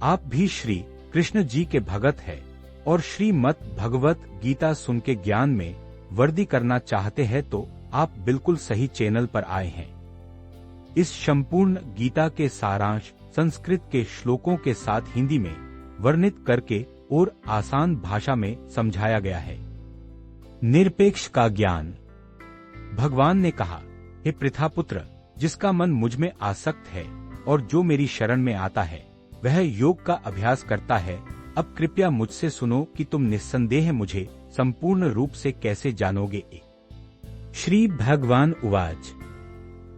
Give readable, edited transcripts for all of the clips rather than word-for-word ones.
आप भी श्री कृष्ण जी के भगत है और श्रीमद् भगवत गीता सुन के ज्ञान में वृद्धि करना चाहते हैं तो आप बिल्कुल सही चैनल पर आए हैं। इस संपूर्ण गीता के सारांश संस्कृत के श्लोकों के साथ हिंदी में वर्णित करके और आसान भाषा में समझाया गया है। निरपेक्ष का ज्ञान। भगवान ने कहा, हे पृथापुत्र, जिसका मन मुझ में आसक्त है और जो मेरी शरण में आता है वह योग का अभ्यास करता है। अब कृपया मुझसे सुनो कि तुम निस्संदेह मुझे संपूर्ण रूप से कैसे जानोगे। श्री भगवान उवाच,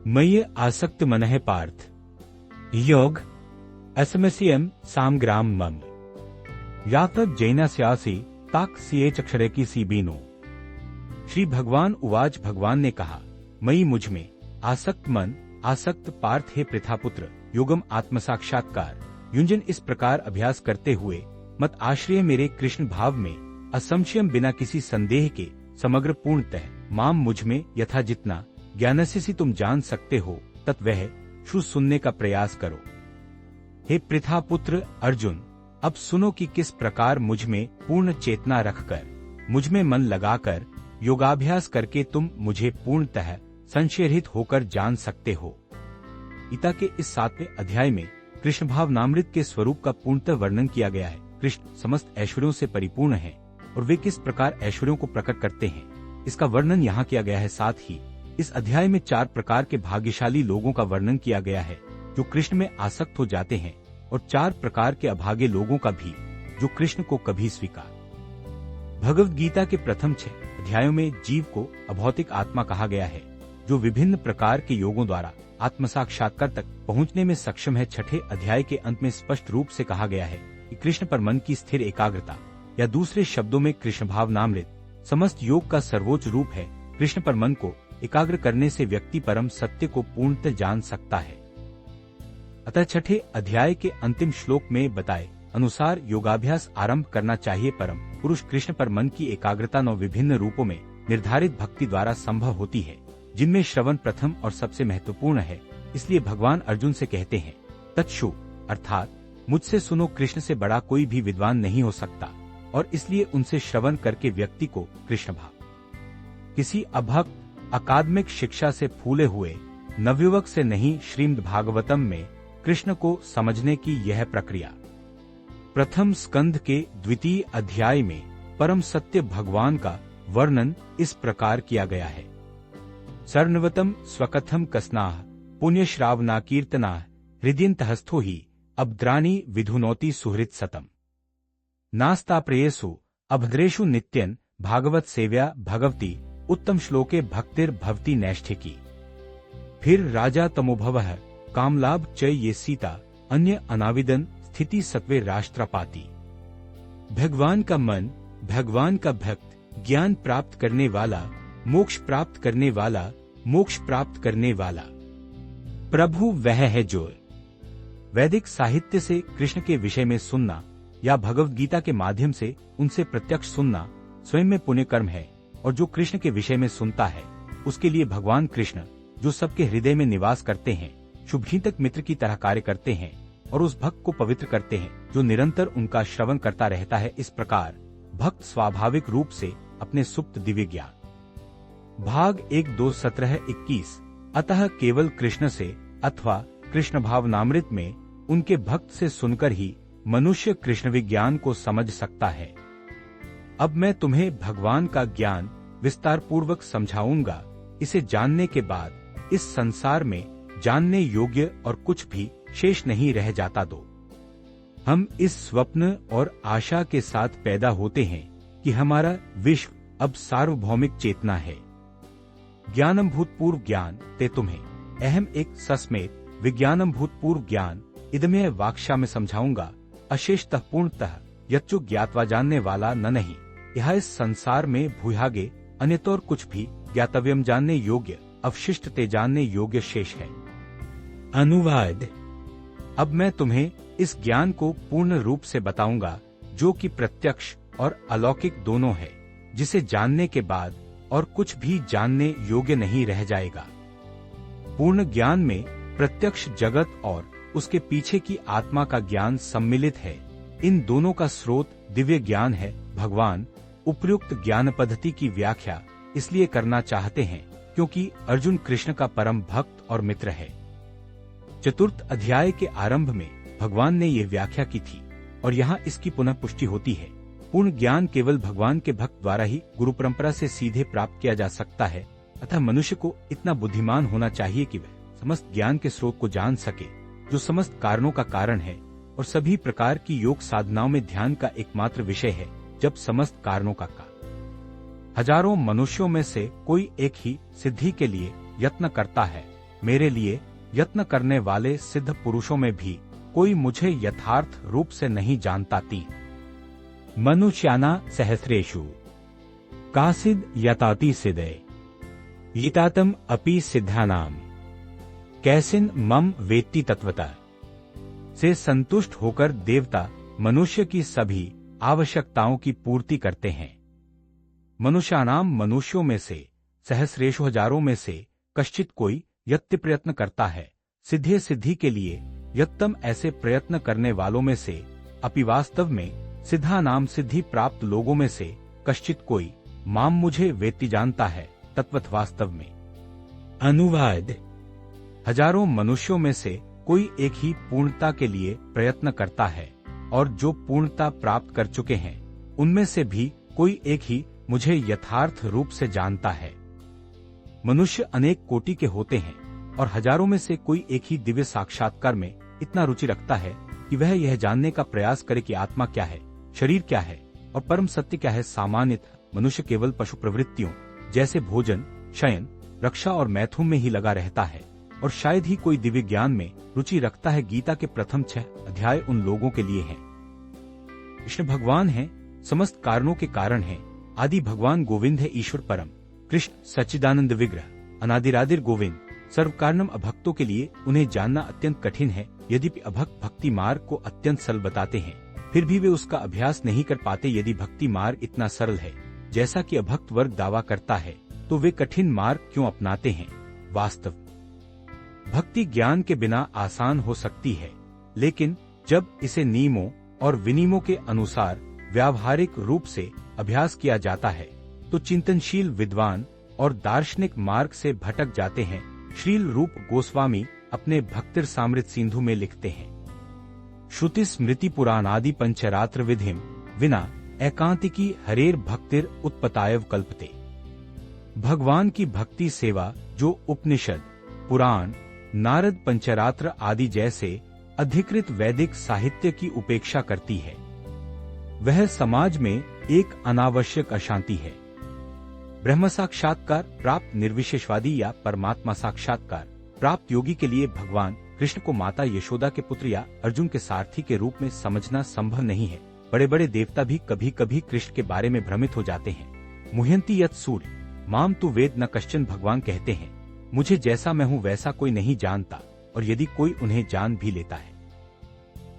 मयि आसक्त मनः पार्थ योग असमस्यम सामग्राम मम यातत् जैनस्यासि ताक सिए चक्षरे की सी बीनो। श्री भगवान उवाच, भगवान ने कहा, मयि मुझ में आसक्त मन आसक्त पार्थ, हे पृथापुत्र, योगम आत्म साक्षात्कार युंजन इस प्रकार अभ्यास करते हुए मत आश्रय मेरे कृष्ण भाव में असंशयम बिना किसी संदेह के समग्र पूर्णतः माम मुझ में यथा जितना ज्ञान से तुम जान सकते हो तत् वह शु सुनने का प्रयास करो। हे पृथापुत्र अर्जुन, अब सुनो कि किस प्रकार मुझ में पूर्ण चेतना रखकर मुझ में मन लगाकर योगाभ्यास करके तुम मुझे पूर्णतः संशयरहित होकर जान सकते हो। गीता के इस 7वें अध्याय में कृष्ण भावनामृत के स्वरूप का पूर्णतः वर्णन किया गया है। कृष्ण समस्त ऐश्वर्यों से परिपूर्ण हैं और वे किस प्रकार ऐश्वर्यों को प्रकट करते हैं, इसका वर्णन यहाँ किया गया है। साथ ही इस अध्याय में 4 प्रकार के भाग्यशाली लोगों का वर्णन किया गया है जो कृष्ण में आसक्त हो जाते हैं और 4 प्रकार के अभागे लोगों का भी जो कृष्ण को कभी स्वीकार। भगवद गीता के प्रथम 6 अध्यायों में जीव को अभौतिक आत्मा कहा गया है जो विभिन्न प्रकार के योगों द्वारा आत्म साक्षात्कार तक पहुंचने में सक्षम है। 6ठे अध्याय के अंत में स्पष्ट रूप से कहा गया है कि कृष्ण पर मन की स्थिर एकाग्रता या दूसरे शब्दों में कृष्ण भावनामृत समस्त योग का सर्वोच्च रूप है। कृष्ण पर मन को एकाग्र करने से व्यक्ति परम सत्य को पूर्णतः जान सकता है। अतः 6ठे अध्याय के अंतिम श्लोक में बताए अनुसार योगाभ्यास आरंभ करना चाहिए। परम पुरुष कृष्ण पर मन की एकाग्रता 9 विभिन्न रूपों में निर्धारित भक्ति द्वारा संभव होती है, जिनमें श्रवण प्रथम और सबसे महत्वपूर्ण है। इसलिए भगवान अर्जुन से कहते हैं, तत्शु अर्थात मुझसे सुनो, कृष्ण से बड़ा कोई भी विद्वान नहीं हो सकता और इसलिए उनसे श्रवण करके व्यक्ति को कृष्ण भाव किसी अभक्त अकादमिक शिक्षा से फूले हुए नवयुवक से नहीं, श्रीमद् भागवतम में कृष्ण को समझने की यह प्रक्रिया प्रथम स्कंध के 2वें अध्याय में परम सत्य भगवान का वर्णन इस प्रकार किया गया है। सर्णवतम स्वकथम कसनाह पुण्यश्रावना कीर्तनाह हृदयन्तहस्थो ही अभद्राणि विधुनोति सुहृत सतम नास्ता प्रेयसु अभद्रेषु नित्यन भागवत सेव्या भगवती उत्तम श्लोके भक्तिर भवती नैष्ठिकी। फिर राजा तमोभवः कामलाभ च ये सीता अन्य अनाविदन स्थिति सत्वे राष्ट्रपाती। भगवान का मन, भगवान का भक्त, ज्ञान प्राप्त करने वाला, मोक्ष प्राप्त करने वाला, मोक्ष प्राप्त करने वाला प्रभु वह है जो वैदिक साहित्य से कृष्ण के विषय में सुनना या भगवद गीता के माध्यम से उनसे प्रत्यक्ष सुनना स्वयं में पुण्य कर्म है। और जो कृष्ण के विषय में सुनता है उसके लिए भगवान कृष्ण जो सबके हृदय में निवास करते हैं, शुभचिंतक मित्र की तरह कार्य करते हैं और उस भक्त को पवित्र करते हैं जो निरंतर उनका श्रवण करता रहता है। इस प्रकार भक्त स्वाभाविक रूप से अपने सुप्त दिव्य ज्ञान भाग 1, 2, 17, 21 अतः केवल कृष्ण से अथवा कृष्ण भावनामृत में उनके भक्त से सुनकर ही मनुष्य कृष्ण विज्ञान को समझ सकता है। अब मैं तुम्हें भगवान का ज्ञान विस्तार पूर्वक समझाऊंगा। इसे जानने के बाद इस संसार में जानने योग्य और कुछ भी शेष नहीं रह जाता। दो हम इस स्वप्न और आशा के साथ पैदा होते हैं कि हमारा विश्व अब सार्वभौमिक चेतना है। ज्ञानम भूतपूर्व ज्ञान ते तुम्हें अहम एक सस्मेत विज्ञानम भूतपूर्व ज्ञान इदमें वाक्शा में समझाऊंगा। अशेषतः पूर्णतः यच्चु ज्ञातवा जानने वाला न नहीं। यह इस संसार में भूयागे अन्यतोर कुछ भी ज्ञातव्यम जानने योग्य अवशिष्ट ते जानने योग्य शेष है। अनुवाद। अब मैं तुम्हें इस ज्ञान को पूर्ण रूप से बताऊंगा जो कि प्रत्यक्ष और अलौकिक दोनों है, जिसे जानने के बाद और कुछ भी जानने योग्य नहीं रह जाएगा। पूर्ण ज्ञान में प्रत्यक्ष जगत और उसके पीछे की आत्मा का ज्ञान सम्मिलित है। इन दोनों का स्रोत दिव्य ज्ञान है। भगवान उपयुक्त ज्ञान पद्धति की व्याख्या इसलिए करना चाहते हैं क्योंकि अर्जुन कृष्ण का परम भक्त और मित्र है। चतुर्थ अध्याय के आरंभ में भगवान ने ये व्याख्या की थी और यहाँ इसकी पुनः पुष्टि होती है। पूर्ण ज्ञान केवल भगवान के भक्त द्वारा ही गुरु परंपरा से सीधे प्राप्त किया जा सकता है। अतः मनुष्य को इतना बुद्धिमान होना चाहिए कि वह समस्त ज्ञान के स्रोत को जान सके, जो समस्त कारणों का कारण है और सभी प्रकार की योग साधनाओं में ध्यान का एकमात्र विषय है। जब समस्त कारणों का हजारों मनुष्यों में से कोई एक ही सिद्धि के लिए यत्न करता है, मेरे लिए यत्न करने वाले सिद्ध पुरुषों में भी कोई मुझे यथार्थ रूप से नहीं जानता। मनुष्याना सहस्रेषु कासिद यताति सिद्धे यितातम अपि सिद्धानाम कैसिन मम वेत्ति तत्वतः। से संतुष्ट होकर देवता मनुष्य की सभी आवश्यकताओं की पूर्ति करते हैं। मनुष्यानाम मनुष्यों में से सहस्रेषु हजारों में से कश्चित कोई यत्न प्रयत्न करता है, सिद्धि के लिए यत्तम ऐसे प्रयत्न करने वालों में से, अपि वास्तव में सिद्धा नाम सिद्धि प्राप्त लोगों में से कश्चित कोई माम मुझे वेत्ति जानता है, तत्वत वास्तव में। अनुवाद हजारों मनुष्यों में से कोई एक ही पूर्णता के लिए प्रयत्न करता है और जो पूर्णता प्राप्त कर चुके हैं उनमें से भी कोई एक ही मुझे यथार्थ रूप से जानता है। मनुष्य अनेक कोटि के होते हैं और हजारों में से कोई एक ही दिव्य साक्षात्कार में इतना रुचि रखता है कि वह यह जानने का प्रयास करे कि आत्मा क्या है, शरीर क्या है और परम सत्य क्या है। सामान्यतः मनुष्य केवल पशु प्रवृत्तियों जैसे भोजन, शयन, रक्षा और मैथुन में ही लगा रहता है और शायद ही कोई दिव्य ज्ञान में रुचि रखता है। गीता के प्रथम 6 अध्याय उन लोगों के लिए हैं। कृष्ण भगवान हैं, समस्त कारणों के कारण हैं। आदि भगवान गोविंद है, ईश्वर परम कृष्ण सच्चिदानंद विग्रह, अनादिरादिर गोविंद। सर्व कारणम अभक्तों के लिए उन्हें जानना अत्यंत कठिन है। यद्यपि अभक्त भक्ति मार्ग को अत्यंत सरल बताते हैं, फिर भी वे उसका अभ्यास नहीं कर पाते। यदि भक्ति मार्ग इतना सरल है जैसा कि अभक्त वर्ग दावा करता है, तो वे कठिन मार्ग क्यों अपनाते हैं? वास्तव भक्ति ज्ञान के बिना आसान हो सकती है, लेकिन जब इसे नियमों और विनियमों के अनुसार व्यावहारिक रूप से अभ्यास किया जाता है तो चिंतनशील विद्वान और दार्शनिक मार्ग से भटक जाते हैं। श्रील रूप गोस्वामी अपने भक्तिर सामृत सिंधु में लिखते हैं, श्रुति स्मृति पुराण आदि पंचरात्र विधिम विना एकांतिकी हरेर भक्तिर उत्पतायव कल्पते। भगवान की भक्ति सेवा जो उपनिषद, पुराण, नारद पंचरात्र आदि जैसे अधिकृत वैदिक साहित्य की उपेक्षा करती है, वह समाज में एक अनावश्यक अशांति है। ब्रह्म साक्षात्कार प्राप्त निर्विशेषवादी या परमात्मा साक्षात्कार प्राप्त योगी के लिए भगवान कृष्ण को माता यशोदा के पुत्र या अर्जुन के सारथी के रूप में समझना संभव नहीं है। बड़े बड़े देवता भी कभी कभी कृष्ण के बारे में भ्रमित हो जाते हैं। मुह्यंति यत् सूर्य माम तु वेद न कश्चन। भगवान कहते हैं, मुझे जैसा मैं हूँ वैसा कोई नहीं जानता, और यदि कोई उन्हें जान भी लेता है।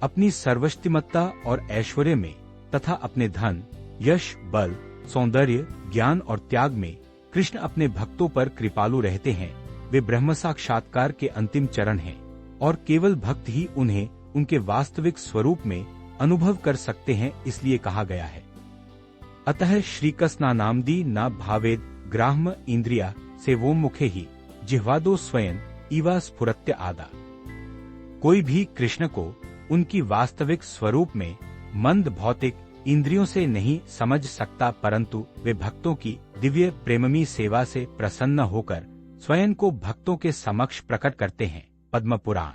अपनी सर्वशक्तिमत्ता और ऐश्वर्य में तथा अपने धन, यश, बल, सौंदर्य, ज्ञान और त्याग में कृष्ण अपने भक्तों पर कृपालु रहते हैं। वे ब्रह्म साक्षात्कार के अंतिम चरण हैं और केवल भक्त ही उन्हें उनके वास्तविक स्वरूप में अनुभव कर सकते हैं। इसलिए कहा गया है, अतः श्रीकृष्णा नामदी न भावेद ग्राह्म इंद्रिया सेवोन्मुखे ही जिह्वादो स्वयं इवा स्फुरत्य आदा। कोई भी कृष्ण को उनकी वास्तविक स्वरूप में मंद भौतिक इंद्रियों से नहीं समझ सकता, परंतु वे भक्तों की दिव्य प्रेममयी सेवा से प्रसन्न होकर स्वयं को भक्तों के समक्ष प्रकट करते हैं। पद्म पुराण।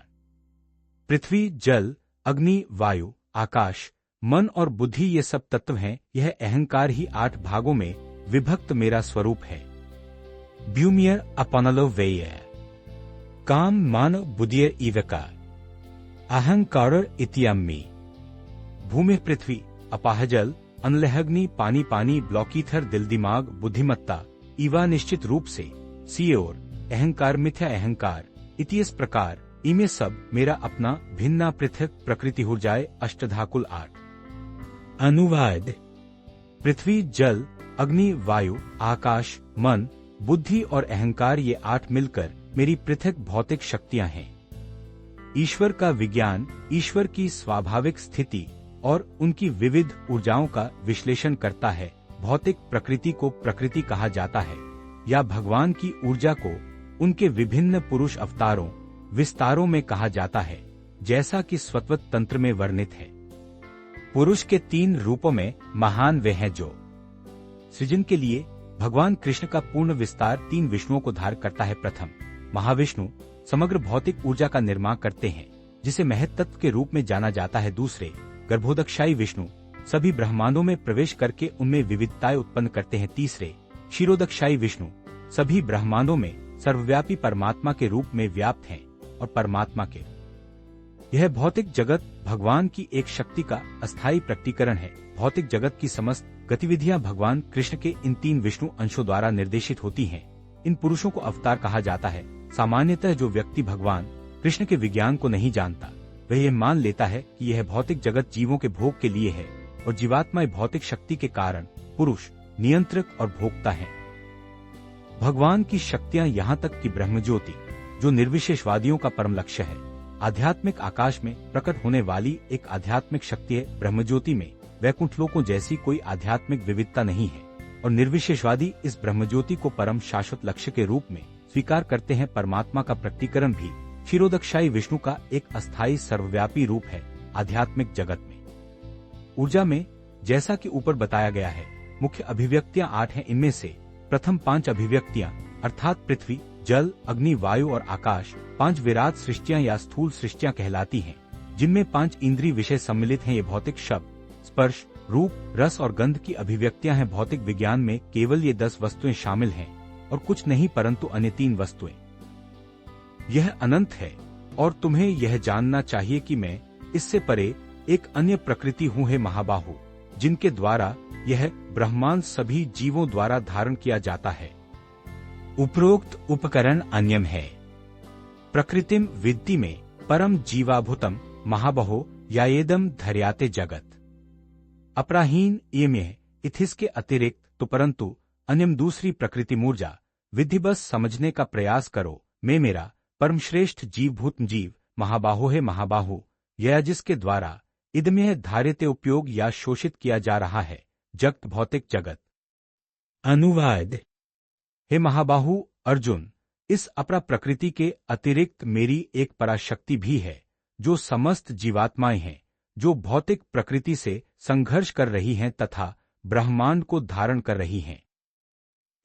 पृथ्वी, जल, अग्नि, वायु, आकाश, मन और बुद्धि ये सब तत्व हैं। यह अहंकार ही 8 भागों में विभक्त मेरा स्वरूप है। ब्यूमियर अपनलो वेय काम मान बुद्धियर इवका अहंकार इत्यम्मी। भूमि पृथ्वी, अपाह जल, अनलहग्नि, पानी पानी, ब्लॉकीथर दिल दिमाग, बुद्धिमत्ता, इवा निश्चित रूप से, सी और अहंकार मिथ्या अहंकार, इति इस प्रकार इमे सब मेरा अपना भिन्ना पृथक प्रकृति हो जाए। अष्टधाकुल 8। अनुवाद। पृथ्वी, जल, अग्नि, वायु, आकाश, मन, बुद्धि और अहंकार ये 8 मिलकर मेरी पृथक भौतिक शक्तियां हैं। ईश्वर का विज्ञान ईश्वर की स्वाभाविक स्थिति और उनकी विविध ऊर्जाओं का विश्लेषण करता है। भौतिक प्रकृति को प्रकृति कहा जाता है या भगवान की ऊर्जा को उनके विभिन्न पुरुष अवतारों विस्तारों में कहा जाता है, जैसा कि स्वतंत्र तंत्र में वर्णित है। पुरुष के 3 रूपों में महान वे हैं जो सृजन के लिए भगवान कृष्ण का पूर्ण विस्तार 3 विष्णुओं को धारण करता है। प्रथम महाविष्णु समग्र भौतिक ऊर्जा का निर्माण करते हैं, जिसे महत्तत्व के रूप में जाना जाता है। दूसरे गर्भोदकशायी विष्णु सभी ब्रह्मांडों में प्रवेश करके उनमें विविधताएं उत्पन्न करते हैं। तीसरे क्षीरोदकशायी विष्णु सभी ब्रह्मांडों में सर्वव्यापी परमात्मा के रूप में व्याप्त हैं और परमात्मा के यह भौतिक जगत भगवान की एक शक्ति का अस्थायी प्रकटीकरण है। भौतिक जगत की समस्त गतिविधियां भगवान कृष्ण के इन 3 विष्णु अंशों द्वारा निर्देशित होती हैं। इन पुरुषों को अवतार कहा जाता है। सामान्यतः जो व्यक्ति भगवान कृष्ण के विज्ञान को नहीं जानता, वह यह मान लेता है कि यह भौतिक जगत जीवों के भोग के लिए है और जीवात्माएं भौतिक शक्ति के कारण पुरुष, नियंत्रक और भोक्ता हैं। भगवान की शक्तियां यहाँ तक कि ब्रह्मज्योति, जो निर्विशेषवादियों का परम लक्ष्य है, आध्यात्मिक आकाश में प्रकट होने वाली एक आध्यात्मिक शक्ति है। ब्रह्मज्योति में वैकुंठ लोकों जैसी कोई आध्यात्मिक विविधता नहीं है और निर्विशेषवादी इस ब्रह्मज्योति को परम शाश्वत लक्ष्य के रूप में स्वीकार करते हैं। परमात्मा का प्रकटीकरण भी क्षीरोदकशायी विष्णु का एक अस्थायी सर्वव्यापी रूप है। आध्यात्मिक जगत में ऊर्जा में जैसा कि ऊपर बताया गया है, मुख्य अभिव्यक्तियां 8 हैं। इनमें से प्रथम 5 अभिव्यक्तियां अर्थात पृथ्वी, जल, अग्नि, वायु और आकाश 5 विराट सृष्टियां या स्थूल सृष्टियां कहलाती हैं, जिनमें 5 इंद्रिय विषय सम्मिलित हैं। ये भौतिक शब्द, स्पर्श, रूप, रस और गंध की अभिव्यक्तियां हैं। भौतिक विज्ञान में केवल ये 10 वस्तुएं शामिल हैं और कुछ नहीं परंतु अन्य 3 वस्तुएं। यह अनंत है और तुम्हें यह जानना चाहिए कि मैं इससे परे एक अन्य प्रकृति हूँ। हे महाबाहु, जिनके द्वारा यह ब्रह्मांड सभी जीवों द्वारा धारण किया जाता है। उपरोक्त उपकरण अन्यम है। प्रकृतिम विद्धि में परम जीवाभूतम महाबहो यायेदम धर्याते जगत अपराहीन इयम्य इथिस के अतिरिक्त तो परंतु अन्यम दूसरी प्रकृति मूर्जा विधि बस समझने का प्रयास करो। मैं मेरा परमश्रेष्ठ जीवभूत जीव महाबाहो है। महाबाहु यह जिसके द्वारा इदमें धार्यते उपयोग या शोषित किया जा रहा है। जगत भौतिक जगत। अनुवाद। हे महाबाहु अर्जुन, इस अपरा प्रकृति के अतिरिक्त मेरी एक पराशक्ति भी है, जो समस्त जीवात्माएं हैं, जो भौतिक प्रकृति से संघर्ष कर रही हैं तथा ब्रह्मांड को धारण कर रही हैं।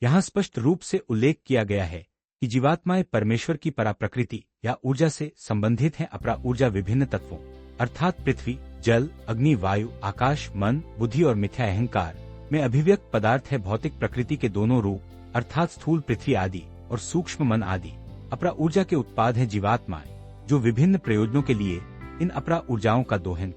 यहाँ स्पष्ट रूप से उल्लेख किया गया है कि जीवात्माएं परमेश्वर की पराप्रकृति या ऊर्जा से संबंधित हैं। अपरा ऊर्जा विभिन्न तत्वों अर्थात पृथ्वी, जल, अग्नि, वायु, आकाश, मन, बुद्धि और मिथ्या अहंकार में अभिव्यक्त पदार्थ है। भौतिक प्रकृति के दोनों रूप अर्थात स्थूल पृथ्वी आदि और सूक्ष्म मन आदि अपरा ऊर्जा के उत्पाद है। जीवात्माएं जो विभिन्न प्रयोजनों के लिए इन अपरा ऊर्जाओं का दोहन,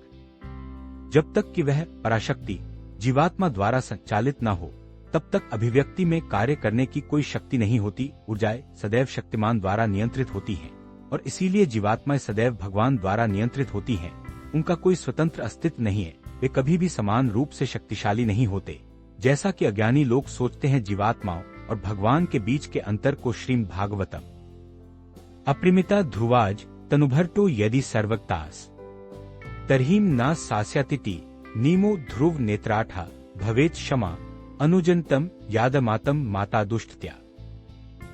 जब तक कि वह पराशक्ति जीवात्मा द्वारा संचालित न हो, तब तक अभिव्यक्ति में कार्य करने की कोई शक्ति नहीं होती। ऊर्जाएं सदैव शक्तिमान द्वारा नियंत्रित होती हैं और इसीलिए जीवात्माएं सदैव भगवान द्वारा नियंत्रित होती हैं। उनका कोई स्वतंत्र अस्तित्व नहीं है। वे कभी भी समान रूप से शक्तिशाली नहीं होते, जैसा कि अज्ञानी लोग सोचते हैं। जीवात्माओं और भगवान के बीच के अंतर को श्रीमद् भागवतम अपरिमिता ध्रुवाज तनुभर्तो यदि सर्वक्तास तर्हिम न सास्यातिति नीमो ध्रुव नेत्राठा भवेत क्षमा अनुजंतम यादमातम माता दुष्टत्या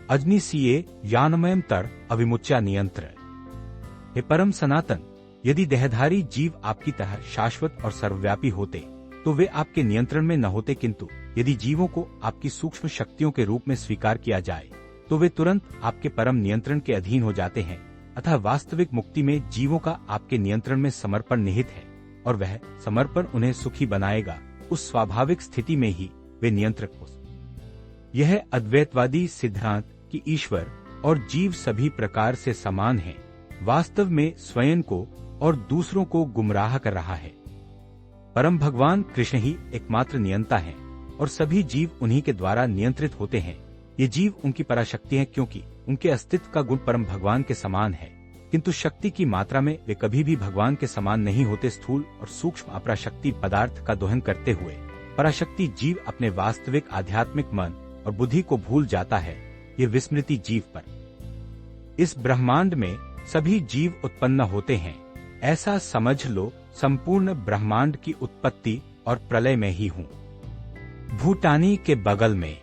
अग्नि सीए यानमयम तर अविमुच्या नियंत्र। हे परम सनातन, यदि देहधारी जीव आपकी तरह शाश्वत और सर्वव्यापी होते तो वे आपके नियंत्रण में न होते, किंतु यदि जीवों को आपकी सूक्ष्म शक्तियों के रूप में स्वीकार किया जाए तो वे तुरंत आपके परम नियंत्रण के अधीन हो जाते हैं। अतः वास्तविक मुक्ति में जीवों का आपके नियंत्रण में समर्पण निहित है और वह समर्पण उन्हें सुखी बनाएगा। उस स्वाभाविक स्थिति में ही वे नियंत्रक हो। यह अद्वैतवादी सिद्धांत कि ईश्वर और जीव सभी प्रकार से समान हैं, वास्तव में स्वयं को और दूसरों को गुमराह कर रहा है। परम भगवान कृष्ण ही एकमात्र नियंता हैं और सभी जीव उन्हीं के द्वारा नियंत्रित होते हैं। ये जीव उनकी पराशक्ति हैं, क्योंकि उनके अस्तित्व का गुण परम भगवान के समान है, किंतु शक्ति की मात्रा में वे कभी भी भगवान के समान नहीं होते। स्थूल और सूक्ष्म अपराशक्ति पदार्थ का दोहन करते हुए पराशक्ति जीव अपने वास्तविक आध्यात्मिक मन और बुद्धि को भूल जाता है। ये विस्मृति जीव पर इस ब्रह्मांड में सभी जीव उत्पन्न होते हैं, ऐसा समझ लो संपूर्ण ब्रह्मांड की उत्पत्ति और प्रलय में ही हूँ। भूटानी के बगल में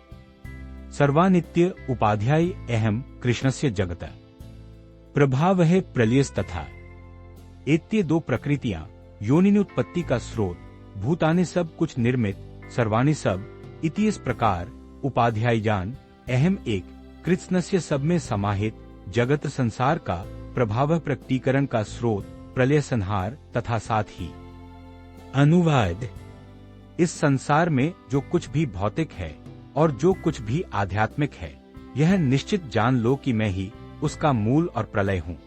सर्वानित्य उपाध्याय अहम कृष्णस्य जगत प्रभावः प्रलयस्तथा एत्य दो प्रकृतियां योनिनि उत्पत्ति का स्रोत, भूतानि सब कुछ निर्मित, सर्वाणि सब इति इस प्रकार उपाध्यायजान अहम एक कृत्स्नस्य सब में समाहित जगत संसार का प्रभाव प्रकटीकरण का स्रोत, प्रलय संहार तथा साथ ही अनुवाद। इस संसार में जो कुछ भी भौतिक है और जो कुछ भी आध्यात्मिक है, यह निश्चित जान लो कि मैं ही उसका मूल और प्रलय हूँ।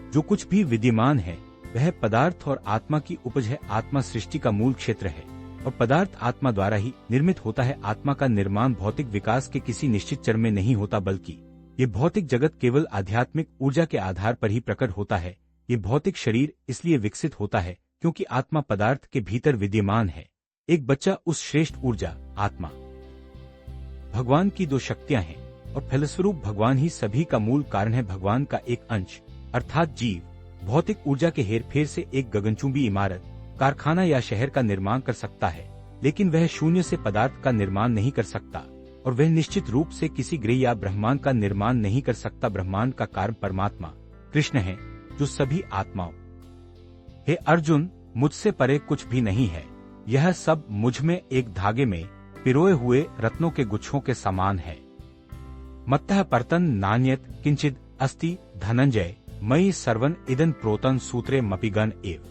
जो कुछ भी विद्यमान है वह पदार्थ और आत्मा की उपज है। आत्मा सृष्टि का मूल क्षेत्र है और पदार्थ आत्मा द्वारा ही निर्मित होता है। आत्मा का निर्माण भौतिक विकास के किसी निश्चित चरण में नहीं होता, बल्कि ये भौतिक जगत केवल आध्यात्मिक ऊर्जा के आधार पर ही प्रकट होता है। ये भौतिक शरीर इसलिए विकसित होता है क्योंकि आत्मा पदार्थ के भीतर विद्यमान है। एक बच्चा उस श्रेष्ठ ऊर्जा आत्मा भगवान की दो शक्तियां हैं और फलस्वरूप भगवान ही सभी का मूल कारण है। भगवान का एक अंश अर्थात जीव भौतिक ऊर्जा के हेरफेर से एक गगनचुंबी इमारत, कारखाना या शहर का निर्माण कर सकता है, लेकिन वह शून्य से पदार्थ का निर्माण नहीं कर सकता और वह निश्चित रूप से किसी गृह या ब्रह्मांड का निर्माण नहीं कर सकता। ब्रह्मांड का कारण परमात्मा कृष्ण है, जो सभी आत्माओं। हे अर्जुन, मुझसे परे कुछ भी नहीं है। यह सब मुझ में एक धागे में पिरोए हुए रत्नों के गुच्छों के समान है। मत्तः परतन नान्यत किंचिद अस्ति धनंजय मयि सर्वन इदन प्रोतन सूत्रे मपिगन एव।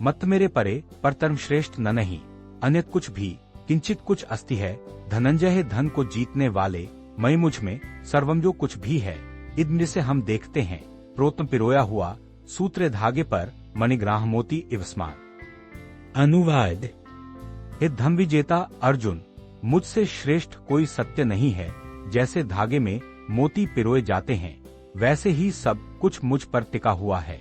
मत मेरे परे परतर्म श्रेष्ठ न नहीं, अन्यत कुछ भी किंचित कुछ अस्ति है। धनंजय है धन को जीतने वाले, मई मुझ में सर्वम जो कुछ भी है, इद्म से हम देखते हैं, प्रोतम पिरोया हुआ सूत्र धागे पर मणिग्राह मोती इवस्मान। अनुवाद। हे धम विजेता अर्जुन, मुझसे श्रेष्ठ कोई सत्य नहीं है। जैसे धागे में मोती पिरोए जाते हैं, वैसे ही सब कुछ मुझ पर टिका हुआ है।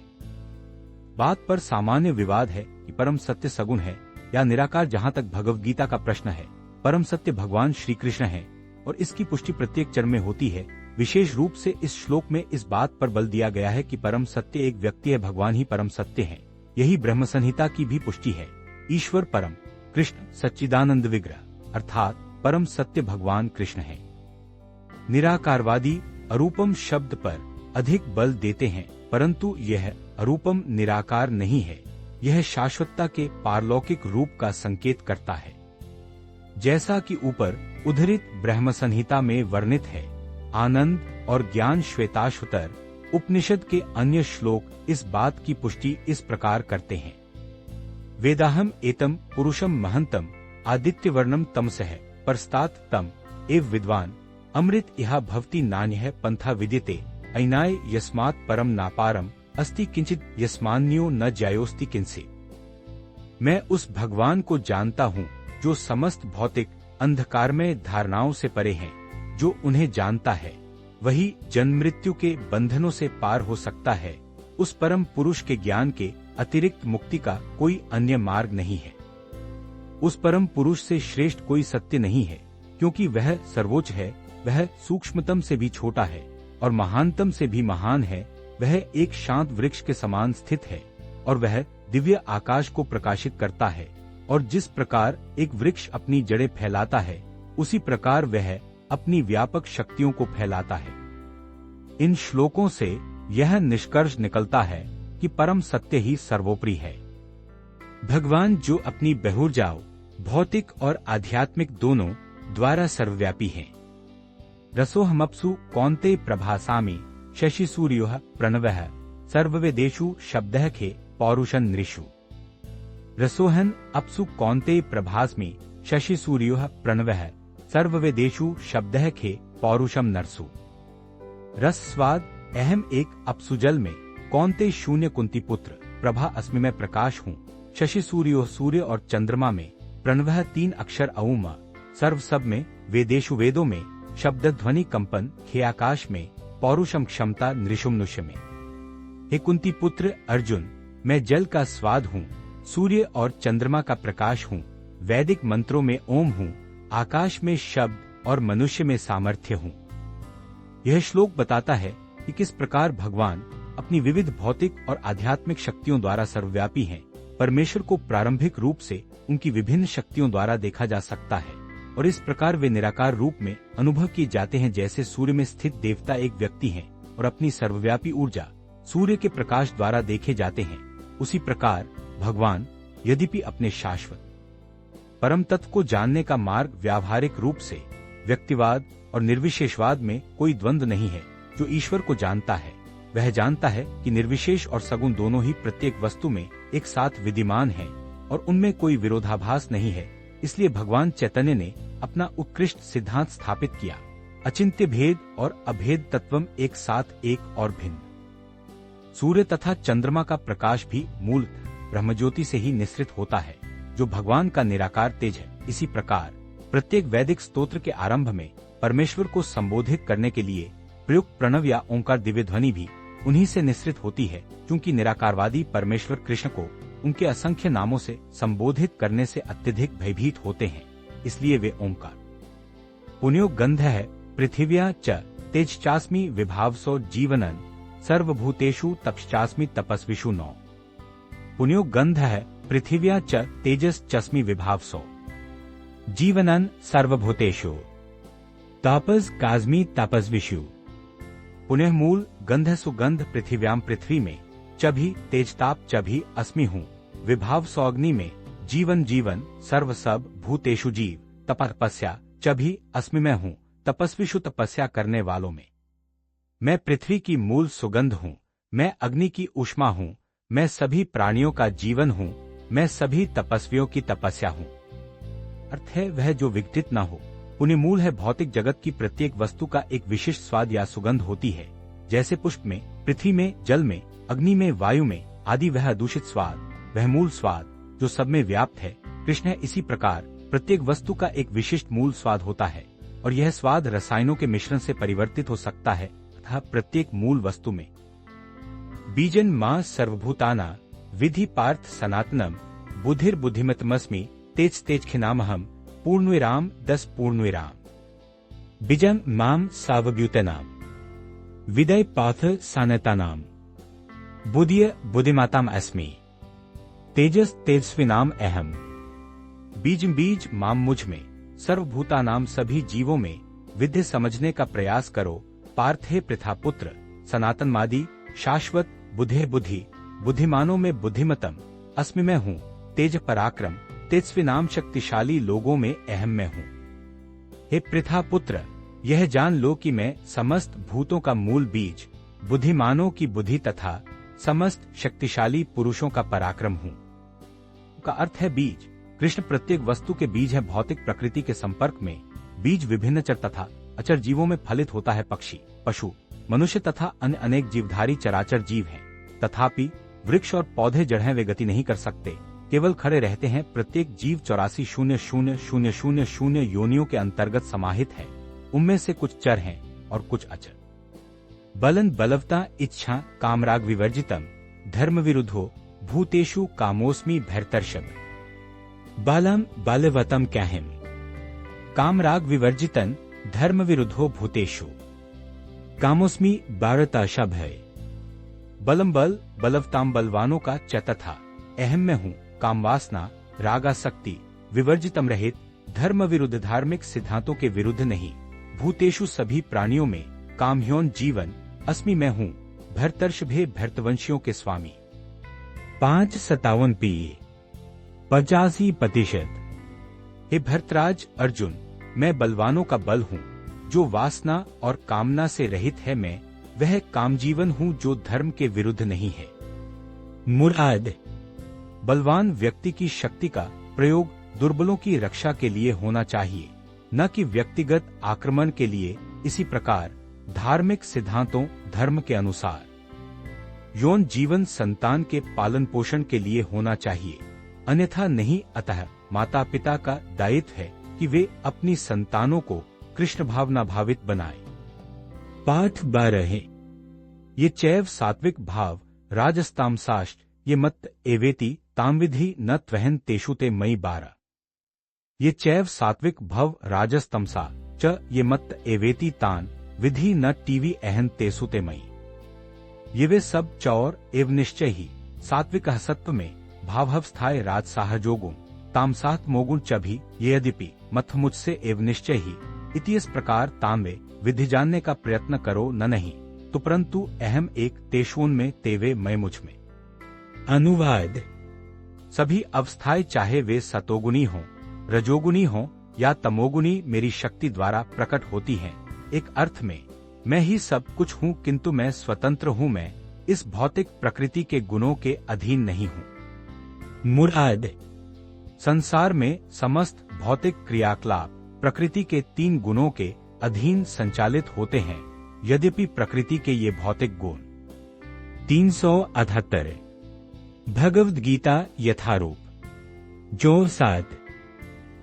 बात पर सामान्य विवाद है कि परम सत्य सगुण है या निराकार। जहाँ तक भगवद गीता का प्रश्न है, परम सत्य भगवान श्री कृष्ण है और इसकी पुष्टि प्रत्येक चरण में होती है। विशेष रूप से इस श्लोक में इस बात पर बल दिया गया है कि परम सत्य एक व्यक्ति है, भगवान ही परम सत्य है। यही ब्रह्म संहिता की भी पुष्टि है। ईश्वर परम कृष्ण सच्चिदानंद विग्रह अर्थात परम सत्य भगवान कृष्ण है। निराकारवादी अरूपम शब्द पर अधिक बल देते हैं, परंतु यह अरूपम निराकार नहीं है। यह शाश्वतता के पारलौकिक रूप का संकेत करता है। जैसा कि ऊपर उद्धृत ब्रह्म संहिता में वर्णित है, आनंद और ज्ञान श्वेताश्वतर उपनिषद के अन्य श्लोक इस बात की पुष्टि इस प्रकार करते हैं। वेदाहम एतम पुरुषम महंतम आदित्यवर्णम तमसः परस्तात् तम एव विद्वान अमृत इहा भवति नान्यः पंथा विद्यते ऐनाय यस्मात् परम नापारम अस्ति किंचित यस्मान्यो न जायोस्ति किंचित्। मैं उस भगवान को जानता हूँ जो समस्त भौतिक अंधकारमय धारणाओं से परे हैं। जो उन्हें जानता है वही जन्म मृत्यु के बंधनों से पार हो सकता है। उस परम पुरुष के ज्ञान के अतिरिक्त मुक्ति का कोई अन्य मार्ग नहीं है। उस परम पुरुष से श्रेष्ठ कोई सत्य नहीं है, क्योंकि वह सर्वोच्च है, वह सूक्ष्मतम से भी छोटा है और महानतम से भी महान है। वह एक शांत वृक्ष के समान स्थित है और वह दिव्य आकाश को प्रकाशित करता है। और जिस प्रकार एक वृक्ष अपनी जड़ें फैलाता है, उसी प्रकार वह अपनी व्यापक शक्तियों को फैलाता है। इन श्लोकों से यह निष्कर्ष निकलता है कि परम सत्य ही सर्वोपरि है। भगवान जो अपनी बहुऊर्जाओं भौतिक और आध्यात्मिक दोनों द्वारा सर्वव्यापी हैं। रसोहमप्सु कौन्तेय प्रभासामि शशि सूर्योः प्रणवः सर्ववेदेषु शब्दः खे पौरुषं नृषु। रसोहन अप्सु कौन्तेय प्रभास्मि शशि सूर्योः प्रणवः सर्ववेदेषु शब्दः खे पौरुषम नरसु। रस स्वाद अहम एक अप्सु जल में कौन्तेय शून्य कुंती पुत्र प्रभा अस्मि में प्रकाश हूँ। शशि सूर्यो सूर्य और चंद्रमा में प्रणवः तीन अक्षर अऊम सर्व सब में वेदेषु वेदों में शब्द ध्वनि कंपन खे आकाश में पौरुषम क्षमता नृषुम नुष्य में। हे कुंती पुत्र अर्जुन, मैं जल का स्वाद हूँ, सूर्य और चंद्रमा का प्रकाश हूँ, वैदिक मंत्रों में ओम हूँ, आकाश में शब्द और मनुष्य में सामर्थ्य हूँ। यह श्लोक बताता है कि किस प्रकार भगवान अपनी विविध भौतिक और आध्यात्मिक शक्तियों द्वारा सर्वव्यापी हैं। परमेश्वर को प्रारंभिक रूप से उनकी विभिन्न शक्तियों द्वारा देखा जा सकता है और इस प्रकार वे निराकार रूप में अनुभव किए जाते हैं। जैसे सूर्य में स्थित देवता एक व्यक्ति हैं और अपनी सर्वव्यापी ऊर्जा सूर्य के प्रकाश द्वारा देखे जाते हैं, उसी प्रकार भगवान यद्यपि अपने शाश्वत परम तत्व को जानने का मार्ग व्यावहारिक रूप से व्यक्तिवाद और निर्विशेषवाद में कोई द्वंद्व नहीं है। जो ईश्वर को जानता है वह जानता है कि निर्विशेष और सगुण दोनों ही प्रत्येक वस्तु में एक साथ विद्यमान हैं और उनमें कोई विरोधाभास नहीं है। इसलिए भगवान चैतन्य ने अपना उत्कृष्ट सिद्धांत स्थापित किया, अचिंत्य भेद और अभेद तत्वम एक साथ एक और भिन्न। सूर्य तथा चंद्रमा का प्रकाश भी मूलतः ब्रह्मज्योति से ही निःसृत होता है, जो भगवान का निराकार तेज है। इसी प्रकार प्रत्येक वैदिक स्तोत्र के आरंभ में परमेश्वर को संबोधित करने के लिए प्रयुक्त प्रणव या ओंकार दिव्य ध्वनि भी उन्हीं से निःसृत होती है। क्योंकि निराकारवादी परमेश्वर कृष्ण को उनके असंख्य नामों से संबोधित करने से अत्यधिक भयभीत होते हैं, इसलिए वे ओंकार पुण्यो गंध है पृथिव्या च तेजचास्मि विभावसो जीवनन सर्वभूतेषु तपश्चास्मि तपस्विषु नौ। पुण्यो गंध है पृथिव्या च तेजस चस्मि विभावसो जीवनन सर्वभूतेषु तापस कास्मि तपस्विषु। पुनः मूल गंध सुगंध पृथिव्याम पृथ्वी में, चभी तेजताप चभी अस्मि हूँ, विभाव सौग्नि में, जीवन जीवन सर्व सब भूतेषु जीव, तपस्या चभी अस्मि मैं हूँ, तपस्विषु तपस्या करने वालों में। मैं पृथ्वी की मूल सुगंध हूँ, मैं अग्नि की ऊष्मा हूँ, मैं सभी प्राणियों का जीवन हूँ, मैं सभी तपस्वियों की तपस्या हूँ। अर्थ है वह जो विघटित न हो। पुण्य मूल है भौतिक जगत की प्रत्येक वस्तु का एक विशिष्ट स्वाद या सुगंध होती है। जैसे पुष्प में, पृथ्वी में, जल में, अग्नि में, वायु में आदि वह दूषित स्वाद, वह मूल स्वाद जो सब में व्याप्त है कृष्ण है। इसी प्रकार प्रत्येक वस्तु का एक विशिष्ट मूल स्वाद होता है और यह स्वाद रसायनों के मिश्रण से परिवर्तित हो सकता है तथा प्रत्येक मूल वस्तु में बीजन मां सर्वभूताना विधि पार्थ सनातनम बुधिर बुद्धिमतमस्मि तेज तेज खिनामहम पूर्णविराम 10 पूर्णविराम बीजम माम सावभूतनाम विदय पाथ सनातनाम बुद्धिय बुद्धिमाताम अस्मि तेजस तेजस्विनाम अहम। बीज बीज माम मुझ में, सर्वभूतानाम सभी जीवों में, विद्य समझने का प्रयास करो, पार्थ है पृथा पुत्र, सनातन मादि शाश्वत, बुद्धे बुद्धि, बुद्धिमानों में बुद्धिमतम, अस्मि मैं हूँ, तेज पराक्रम, तेजस्वी नाम शक्तिशाली लोगों में अहम मैं हूँ। हे पृथा पुत्र, यह जान लो कि मैं समस्त भूतों का मूल बीज, बुद्धिमानों की बुद्धि तथा समस्त शक्तिशाली पुरुषों का पराक्रम हूँ। का अर्थ है बीज। कृष्ण प्रत्येक वस्तु के बीज है। भौतिक प्रकृति के संपर्क में बीज विभिन्न चर तथा अचर जीवों में फलित होता है। पक्षी, पशु, मनुष्य तथा अन्य अनेक जीवधारी चराचर जीव हैं। तथापि वृक्ष और पौधे जड़ हैं, वे गति नहीं कर सकते, केवल खड़े रहते हैं। प्रत्येक जीव 84,000,000 योनियों के अंतर्गत समाहित है। उनमें से कुछ चर हैं और कुछ अचर। बलन बलवता इच्छा कामराग विवर्जितम धर्म विरुद्धो भूतेषु कामोस्मि भैरतर्षभ। बालम बालवतम क्याहिम कामराग विवर्जितन धर्म विरुद्धो भूतेषु कामोस्मि भारतर्षभ है। बलम बल बलवताम बलवानों का च तथा अहम में हूँ, कामवासना रागासक्ति विवर्जितम रहित, धर्म विरुद्ध धार्मिक सिद्धांतों के विरुद्ध नहीं, भूतेषु सभी प्राणियों में, कामह्योन जीवन अस्मि मैं हूँ, भरतर्षभे भरतवंशियों के स्वामी। 557 पी 85%। हे भरतराज अर्जुन, मैं बलवानों का बल हूँ, जो वासना और कामना से रहित है। मैं वह कामजीवन हूँ जो धर्म के विरुद्ध नहीं है। मुराद, बलवान व्यक्ति की शक्ति का प्रयोग दुर्बलों की रक्षा के लिए होना चाहिए, न कि व्यक्तिगत आक्रमण के लिए। इसी प्रकार धार्मिक सिद्धांतों धर्म के अनुसार यौन जीवन संतान के पालन पोषण के लिए होना चाहिए, अन्यथा नहीं। अतः माता पिता का दायित्व है कि वे अपनी संतानों को कृष्ण भावना भावित बनाएं। पाठ 12 है। ये चैव सात्विक भाव राजस्तामसाष्ट ये मत एवेति तामविधि न त्वहन तेषु ते मई 12। ये चैव सात्विक भव राजस्तमसा च ये मत एवेति तान विधि न टीवी अहन तेसु ते मई। ये वे सब चौर एवं निश्चय ही सात्विक सत्व में भावस्थाय राजसाह जोगुण तामसात मोगुण चभी ये यद्यपि मथ मुझसे एवं निश्चय ही इति इस प्रकार तांबे विधि जानने का प्रयत्न करो न नहीं तो परंतु अहम एक तेशून में तेवे मैं मुझ में। अनुवाद। सभी अवस्थाएं चाहे वे सतोगुणी हों, रजोगुणी हों या तमोगुणी मेरी शक्ति द्वारा प्रकट होती हैं। एक अर्थ में मैं ही सब कुछ हूँ, किंतु मैं स्वतंत्र हूँ। मैं इस भौतिक प्रकृति के गुणों के अधीन नहीं हूँ। मुराद। संसार में समस्त भौतिक क्रियाकलाप प्रकृति के 3 गुणों के अधीन संचालित होते हैं, यद्यपि प्रकृति के ये भौतिक गुण 378 भगवद गीता यथारूप जो 7।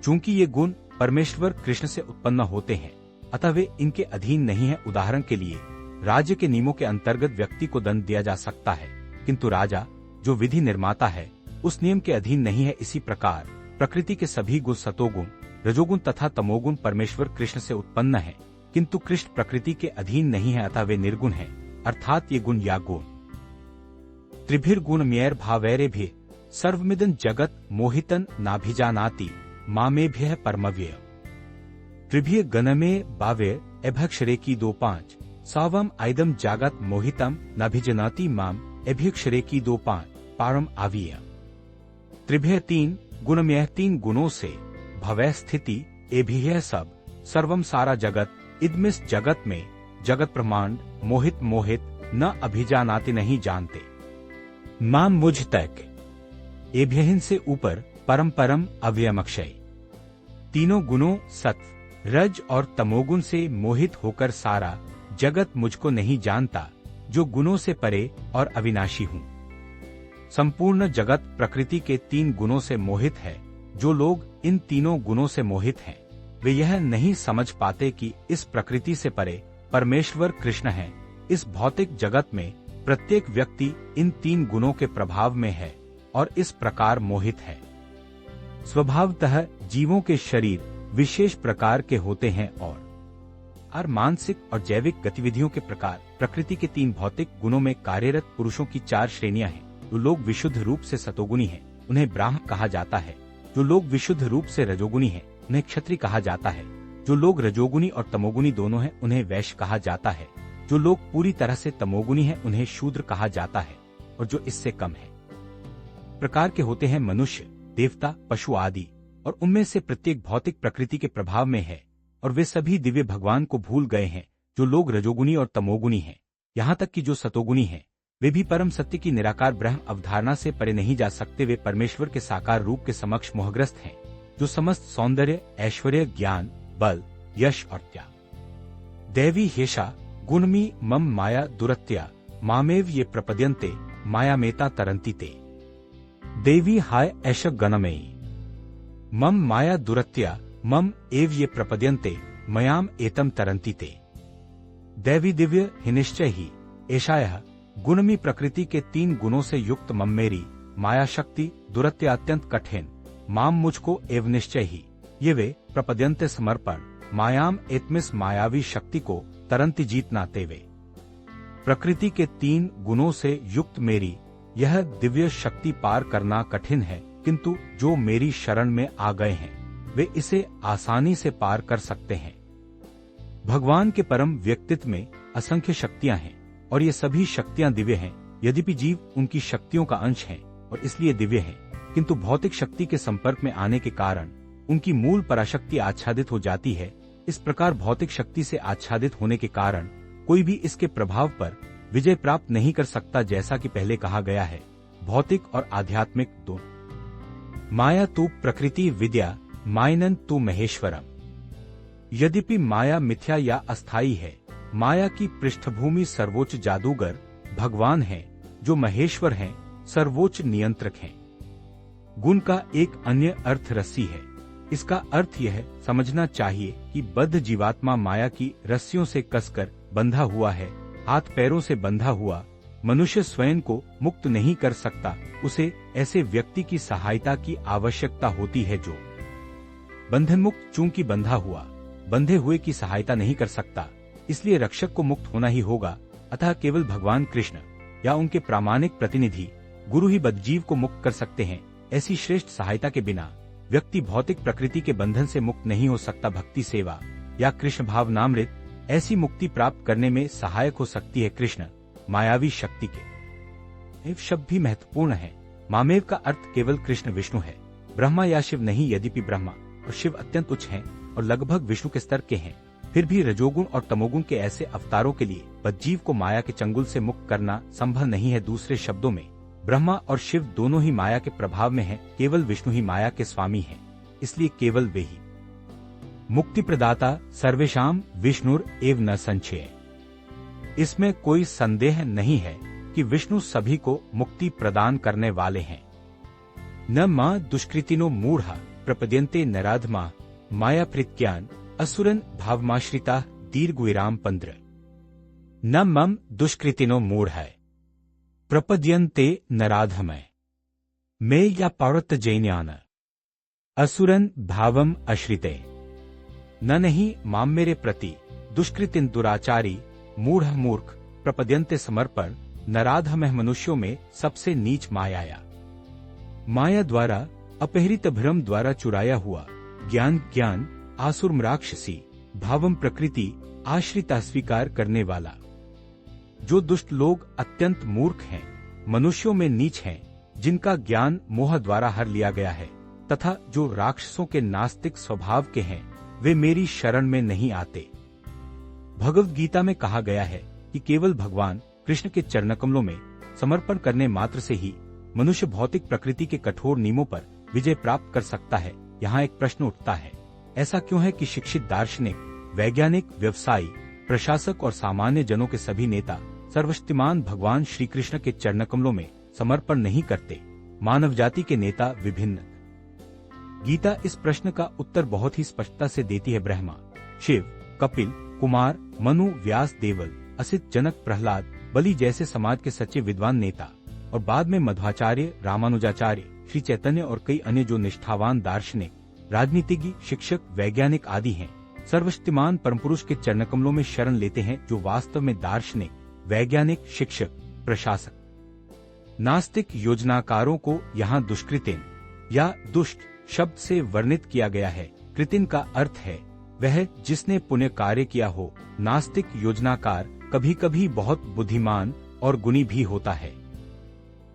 चूंकि ये गुण परमेश्वर कृष्ण से उत्पन्न होते हैं अतः वे इनके अधीन नहीं है। उदाहरण के लिए राज्य के नियमों के अंतर्गत व्यक्ति को दंड दिया जा सकता है, किंतु राजा जो विधि निर्माता है उस नियम के अधीन नहीं है। इसी प्रकार प्रकृति के सभी गुण सतोगुण, रजोगुण तथा तमोगुण परमेश्वर कृष्ण से उत्पन्न है, किंतु कृष्ण प्रकृति के अधीन नहीं है अतः वे निर्गुण हैं, अर्थात ये गुण या गुण त्रिभिर्गुण म्यर भावैरे भी सर्वमिदं जगत मोहितन नाभिजानाति मामेभ्यः परमव्यय त्रिभिः गणमे बावे एभक्षरे की 2-5 सावम आइदम जागत मोहितम नाभिजनाति माम एभक्षरे की 2-5 पारम आविय त्रिभ्य 3 गुणमय 3 गुणों से भवय स्थिति एभिः सब सर्वम सारा जगत इदमिस जगत में जगत प्रमांड मोहित मोहित न अभिजानाति नहीं जानते माम मुझ तक एभ्यहिन से ऊपर परम परम अव्ययमक्षय। तीनों गुणों सत्व रज और तमोगुण से मोहित होकर सारा जगत मुझको नहीं जानता, जो गुणों से परे और अविनाशी हूँ। संपूर्ण जगत प्रकृति के 3 गुणों से मोहित है। जो लोग इन तीनों गुणों से मोहित हैं, वे यह नहीं समझ पाते कि इस प्रकृति से परे परमेश्वर कृष्ण है। इस भौतिक जगत में प्रत्येक व्यक्ति इन 3 गुणों के प्रभाव में है और इस प्रकार मोहित है। स्वभावतः जीवों के शरीर विशेष प्रकार के होते हैं और मानसिक और जैविक गतिविधियों के प्रकार प्रकृति के 3 भौतिक गुणों में कार्यरत पुरुषों की 4 श्रेणियां हैं। जो लोग विशुद्ध रूप से सतोगुणी हैं, उन्हें ब्राह्म कहा जाता है। जो लोग विशुद्ध रूप से रजोगुणी हैं, उन्हें क्षत्रिय कहा जाता है। जो लोग रजोगुणी और तमोगुणी दोनों हैं, उन्हें वैश्य कहा जाता है। जो लोग पूरी तरह से तमोगुणी हैं, उन्हें शूद्र कहा जाता है, और जो इससे कम है प्रकार के होते हैं मनुष्य, देवता, पशु आदि, और उनमें से प्रत्येक भौतिक प्रकृति के प्रभाव में है, और वे सभी दिव्य भगवान को भूल गए हैं। जो लोग रजोगुणी और तमोगुणी हैं, यहाँ तक कि जो सतोगुणी हैं, वे भी परम सत्य की निराकार ब्रह्म अवधारणा से परे नहीं जा सकते। वे परमेश्वर के साकार रूप के समक्ष मोहग्रस्त हैं, जो समस्त सौंदर्य, ऐश्वर्य, ज्ञान, बल, यश और त्याग दैवी हेषा गुणमी मम माया दुरत्या मामेव ये प्रपद्यन्ते मायामेता तरन्ति ते देवी हाय ऐश गणमेयी मम माया दुरत्या मम एव ये प्रपद्यन्ते मयाम एतम तरन्ति ते दैवी दिव्य ही निश्चय ही ऐशायः गुणमी प्रकृति के 3 गुणों से युक्त मम मेरी माया शक्ति दुरत्या अत्यंत कठिन माम मुझको एव निश्चय ही ये वे प्रपद्यन्ते समर्पण मायाम एतमिस मायावी शक्ति को तरंति जीतना तेवे प्रकृति के 3 गुणों से युक्त मेरी यह दिव्य शक्ति पार करना कठिन है, किंतु जो मेरी शरण में आ गए हैं वे इसे आसानी से पार कर सकते हैं। भगवान के परम व्यक्तित्व में असंख्य शक्तियां हैं और ये सभी शक्तियां दिव्य हैं। यद्यपि जीव उनकी शक्तियों का अंश हैं और इसलिए दिव्य हैं, किंतु भौतिक शक्ति के संपर्क में आने के कारण उनकी मूल पराशक्ति आच्छादित हो जाती है। इस प्रकार भौतिक शक्ति से आच्छादित होने के कारण कोई भी इसके प्रभाव पर विजय प्राप्त नहीं कर सकता। जैसा कि पहले कहा गया है, भौतिक और आध्यात्मिक दोनों। माया तू प्रकृति विद्या मायनन तू महेश्वरम। यद्यपि माया मिथ्या या अस्थायी है, माया की पृष्ठभूमि सर्वोच्च जादूगर भगवान है, जो महेश्वर हैं, सर्वोच्च नियंत्रक हैं। गुण का एक अन्य अर्थ रस्सी है। इसका अर्थ यह समझना चाहिए कि बद्ध जीवात्मा माया की रस्सियों से कसकर बंधा हुआ है। हाथ पैरों से बंधा हुआ मनुष्य स्वयं को मुक्त नहीं कर सकता। उसे ऐसे व्यक्ति की सहायता की आवश्यकता होती है जो बंधन मुक्त, चूंकि बंधा हुआ बंधे हुए की सहायता नहीं कर सकता, इसलिए रक्षक को मुक्त होना ही होगा। अतः केवल भगवान कृष्ण या उनके प्रामाणिक प्रतिनिधि गुरु ही बद्धजीव को मुक्त कर सकते हैं। ऐसी श्रेष्ठ सहायता के बिना व्यक्ति भौतिक प्रकृति के बंधन से मुक्त नहीं हो सकता। भक्ति सेवा या कृष्ण भावनामृत ऐसी मुक्ति प्राप्त करने में सहायक हो सकती है। कृष्ण मायावी शक्ति के एव शब्द भी महत्वपूर्ण है। मामेव का अर्थ केवल कृष्ण विष्णु है, ब्रह्मा या शिव नहीं। यद्यपि ब्रह्मा और शिव अत्यंत उच्च हैं और लगभग विष्णु के स्तर के हैं, फिर भी रजोगुण और तमोगुण के ऐसे अवतारों के लिए बद्धजीव को माया के चंगुल से मुक्त करना संभव नहीं है। दूसरे शब्दों में ब्रह्मा और शिव दोनों ही माया के प्रभाव में हैं, केवल विष्णु ही माया के स्वामी हैं, इसलिए केवल वे ही मुक्ति प्रदाता सर्वेशाम विष्णुर एव न संशय। इसमें कोई संदेह नहीं है कि विष्णु सभी को मुक्ति प्रदान करने वाले हैं। न मां दुष्कृतिनो मूढ़ा प्रपद्यन्ते नराधमा माया प्रत्यान असुरन भावमाश्रिता दीर्घ विराम 15। न मम दुष्कृतिनो मूढ़ा प्रपद्यन्ते नराधमय मे या पार्वत जैन्यान असुरन भावम आश्रिते। न नहीं माम मेरे प्रति दुष्कृतिन दुराचारी मूढ़ मूर्ख प्रपद्यन्ते समर्पण नराधम मनुष्यों में सबसे नीच माया। माया द्वारा अपहरित भ्रम द्वारा चुराया हुआ ज्ञान आसुर राक्षसी भावम प्रकृति आश्रिता स्वीकार करने वाला। जो दुष्ट लोग अत्यंत मूर्ख हैं, मनुष्यों में नीच हैं, जिनका ज्ञान मोह द्वारा हर लिया गया है, तथा जो राक्षसों के नास्तिक स्वभाव के हैं, वे मेरी शरण में नहीं आते। भगवद गीता में कहा गया है कि केवल भगवान कृष्ण के चरणकमलों में समर्पण करने मात्र से ही मनुष्य भौतिक प्रकृति के कठोर नियमों पर विजय प्राप्त कर सकता है। यहाँ एक प्रश्न उठता है, ऐसा क्यों है कि शिक्षित दार्शनिक, वैज्ञानिक, व्यवसायी, प्रशासक और सामान्य जनों के सभी नेता सर्वशक्तिमान भगवान श्री कृष्ण के चरणकमलों में समर्पण नहीं करते? मानव जाति के नेता विभिन्न। गीता इस प्रश्न का उत्तर बहुत ही स्पष्टता से देती है। ब्रह्मा, शिव, कपिल, कुमार, मनु, व्यास, देवल, असित, जनक, प्रहलाद, बलि जैसे समाज के सच्चे विद्वान नेता और बाद में मध्वाचार्य, रामानुजाचार्य, श्री चैतन्य और कई अन्य जो निष्ठावान दार्शनिक, राजनीतिज्ञ, शिक्षक, वैज्ञानिक आदि हैं, सर्वशक्तिमान परमपुरुष के चरणकमलों में शरण लेते हैं, जो वास्तव में दार्शनिक, वैज्ञानिक, शिक्षक, प्रशासक, नास्तिक योजनाकारों को यहाँ दुष्कृतिन या दुष्ट शब्द से वर्णित किया गया है। कृतिन का अर्थ है वह जिसने पुण्य कार्य किया हो। नास्तिक योजनाकार कभी कभी बहुत बुद्धिमान और गुणी भी होता है,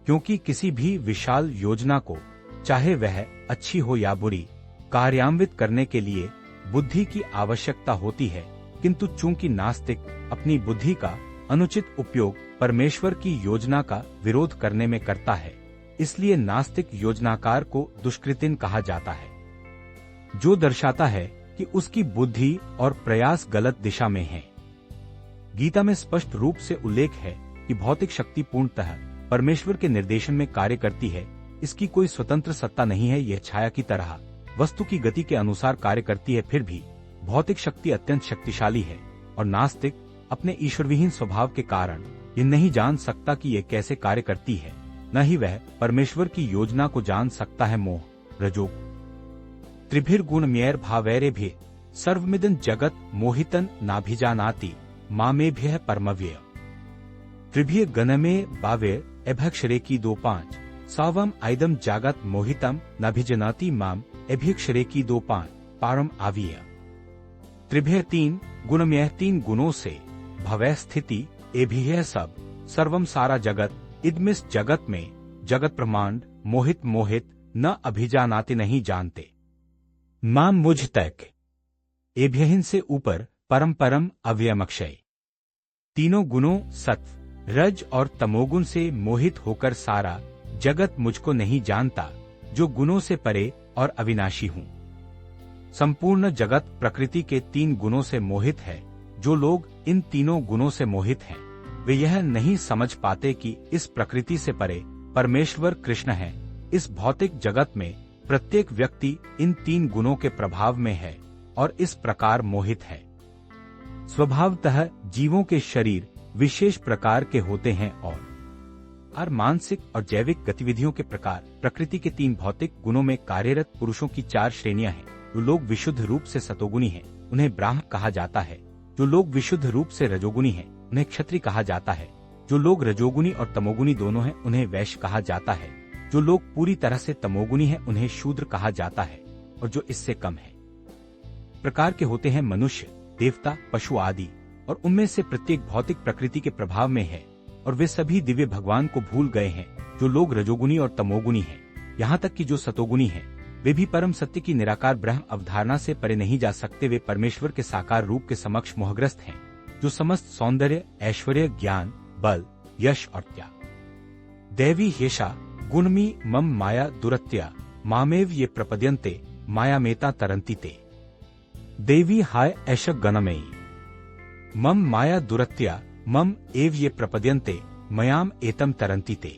क्योंकि किसी भी विशाल योजना को, चाहे वह अच्छी हो या बुरी, कार्यान्वित करने के लिए बुद्धि की आवश्यकता होती है। किंतु चूंकि नास्तिक अपनी बुद्धि का अनुचित उपयोग परमेश्वर की योजना का विरोध करने में करता है, इसलिए नास्तिक योजनाकार को दुष्कृतिन कहा जाता है, जो दर्शाता है कि उसकी बुद्धि और प्रयास गलत दिशा में है। गीता में स्पष्ट रूप से उल्लेख है कि भौतिक शक्ति पूर्णतः परमेश्वर के निर्देशन में कार्य करती है, इसकी कोई स्वतंत्र सत्ता नहीं है। यह छाया की तरह वस्तु की गति के अनुसार कार्य करती है। फिर भी भौतिक शक्ति अत्यंत शक्तिशाली है और नास्तिक अपने ईश्वरविहीन स्वभाव के कारण यह नहीं जान सकता कि यह कैसे कार्य करती है, न ही वह परमेश्वर की योजना को जान सकता है। मोह, रजोग, त्रिभिर्गुणमयैर भावैरे भी सर्वमिदं जगत मोहितन नाभिजानाति मामेभ्यः परमव्यय। त्रिभिः गणमे बावे एभक्षरे की 2-5 सावम आइदम जागत मोहितम नाभिजनाति माम एभक्षरे की 2-5 पारम आविय। त्रिभ्य 3 गुणमय 3 गुणों से भवै स्थिति एभिः सब सर्वम सारा जगत इदमिस जगत में जगत ब्रह्मांड मोहित मोहित न अभिजानाति नहीं जानते। माम मुझ तक एभ्यहिन से ऊपर परम परम अव्ययमक्षय। तीनों गुणों सत्व, रज और तमोगुण से मोहित होकर सारा जगत मुझको नहीं जानता, जो गुणों से परे और अविनाशी हूँ। संपूर्ण जगत प्रकृति के 3 गुणों से मोहित है। जो लोग इन तीनों गुणों से मोहित हैं, वे यह नहीं समझ पाते कि इस प्रकृति से परे परमेश्वर कृष्ण है। इस भौतिक जगत में प्रत्येक व्यक्ति इन 3 गुणों के प्रभाव में है और इस प्रकार मोहित है। स्वभावतः जीवों के शरीर विशेष प्रकार के होते हैं और मानसिक और जैविक गतिविधियों के प्रकार प्रकृति के 3 भौतिक गुणों में कार्यरत पुरुषों की 4 श्रेणियां हैं। जो लोग विशुद्ध रूप से सतोगुणी हैं, उन्हें ब्राह्म कहा जाता है। जो लोग विशुद्ध रूप से रजोगुणी हैं, उन्हें क्षत्रिय कहा जाता है। जो लोग रजोगुनी और तमोगुनी दोनों हैं उन्हें वैश्य कहा जाता है। जो लोग पूरी तरह से तमोगुनी हैं उन्हें शूद्र कहा जाता है, और जो इससे कम है प्रकार के होते हैं मनुष्य, देवता, पशु आदि, और उनमें से प्रत्येक भौतिक प्रकृति के प्रभाव में है, और वे सभी दिव्य भगवान को भूल गए हैं। जो लोग रजोगुनी और तमोगुनी हैं, यहाँ तक कि जो सतोगुनी हैं, वे भी परम सत्य की निराकार ब्रह्म अवधारणा से परे नहीं जा सकते। वे परमेश्वर के साकार रूप के समक्ष मोहग्रस्त हैं, जो समस्त सौंदर्य, ऐश्वर्य, ज्ञान, बल, यश और त्याग दैवी हेषा गुणमी मम माया दुरत्या मामेव ये प्रपद्यन्ते मायामेता तरन्ति ते। देवी हाय ऐश गणमयी मम माया दुरत्या मम एव ये प्रपद्यन्ते मयाम एतम तरन्ति ते।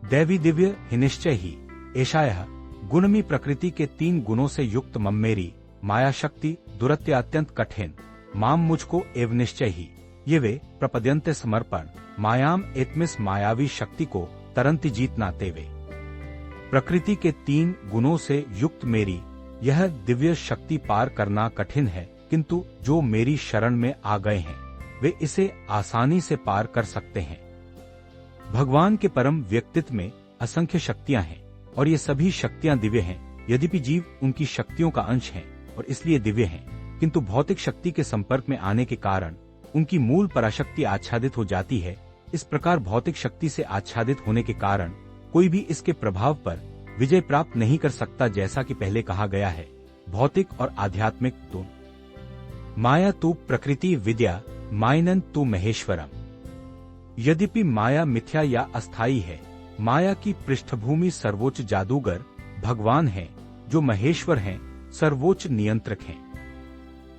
दैवी दिव्य ही निश्चय ही ऐशायः गुणमी प्रकृति के 3 गुणों से युक्त मम मेरी माया शक्ति दुरत्या अत्यंत कठिन, माम मुझको एव निश्चय ही ये वे प्रपद्यन्ते समर्पण मायाम एतमिस मायावी शक्ति को तरंति जीतना तेवे। प्रकृति के 3 गुणों से युक्त मेरी यह दिव्य शक्ति पार करना कठिन है, किंतु जो मेरी शरण में आ गए हैं वे इसे आसानी से पार कर सकते हैं। भगवान के परम व्यक्तित्व में असंख्य शक्तियां हैं और ये सभी शक्तियां दिव्य हैं। यद्यपि जीव उनकी शक्तियों का अंश हैं और इसलिए दिव्य हैं, किंतु भौतिक शक्ति के संपर्क में आने के कारण उनकी मूल पराशक्ति आच्छादित हो जाती है। इस प्रकार भौतिक शक्ति से आच्छादित होने के कारण कोई भी इसके प्रभाव पर विजय प्राप्त नहीं कर सकता। जैसा कि पहले कहा गया है, भौतिक और आध्यात्मिक दोनों। माया तू प्रकृति विद्या मायनन तू महेश्वरम। यद्यपि माया मिथ्या या अस्थायी है, माया की पृष्ठभूमि सर्वोच्च जादूगर भगवान है, जो महेश्वर हैं, सर्वोच्च नियंत्रक हैं।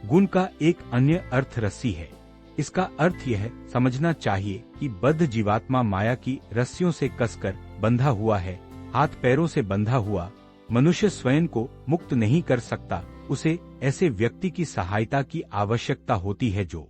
गुण का एक अन्य अर्थ रस्सी है। इसका अर्थ यह समझना चाहिए कि बद्ध जीवात्मा माया की रस्सियों से कसकर बंधा हुआ है। हाथ पैरों से बंधा हुआ मनुष्य स्वयं को मुक्त नहीं कर सकता। उसे ऐसे व्यक्ति की सहायता की आवश्यकता होती है जो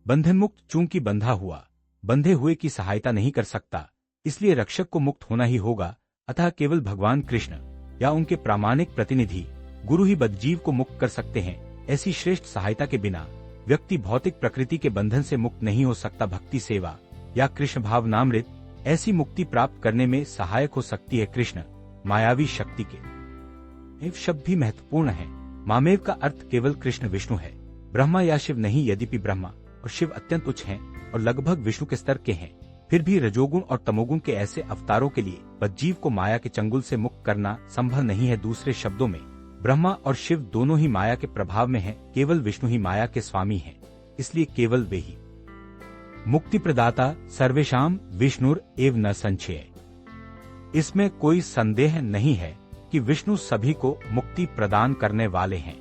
बंधन मुक्त, चूंकि बंधा हुआ बंधे हुए की सहायता नहीं कर सकता, इसलिए रक्षक को मुक्त होना ही होगा। अतः केवल भगवान कृष्ण या उनके प्रामाणिक प्रतिनिधि गुरु ही बद्धजीव को मुक्त कर सकते हैं। ऐसी श्रेष्ठ सहायता के बिना व्यक्ति भौतिक प्रकृति के बंधन से मुक्त नहीं हो सकता। भक्ति सेवा या कृष्ण भावनामृत ऐसी मुक्ति प्राप्त करने में सहायक हो सकती है। कृष्ण मायावी शक्ति के शब्द भी महत्वपूर्ण है। मामेव का अर्थ केवल कृष्ण विष्णु है, ब्रह्मा या शिव नहीं। यद्यपि ब्रह्मा और शिव अत्यंत उच्च हैं और लगभग विष्णु के स्तर के हैं, फिर भी रजोगुण और तमोगुण के ऐसे अवतारों के लिए बद्धजीव को माया के चंगुल से मुक्त करना संभव नहीं है। दूसरे शब्दों में ब्रह्मा और शिव दोनों ही माया के प्रभाव में हैं, केवल विष्णु ही माया के स्वामी हैं, इसलिए केवल वे ही मुक्ति प्रदाता सर्वेशाम विष्णुर एव न संशय। इसमें कोई संदेह नहीं है कि विष्णु सभी को मुक्ति प्रदान करने वाले हैं।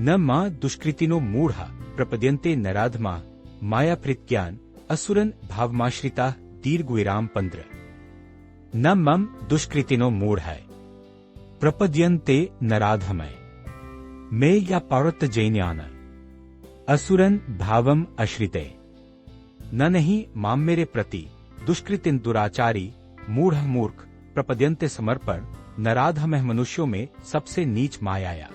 न मां दुष्कृतिनो मूढ़ा प्रपद्यन्ते नराधमा माया प्रत्यान असुरन भावमाश्रिता दीर्घ विराम 15। न मम दुष्कृतिनो मूढ़ प्रपद्यन्ते नराधमय मे या पारत जैन्यान असुरन भावम आश्रिते। न नहीं माम मेरे प्रति दुष्कृतिन दुराचारी मूढ़ मूर्ख प्रपद्यन्ते समर्पण नराधमः मनुष्यों में सबसे नीच मायाया।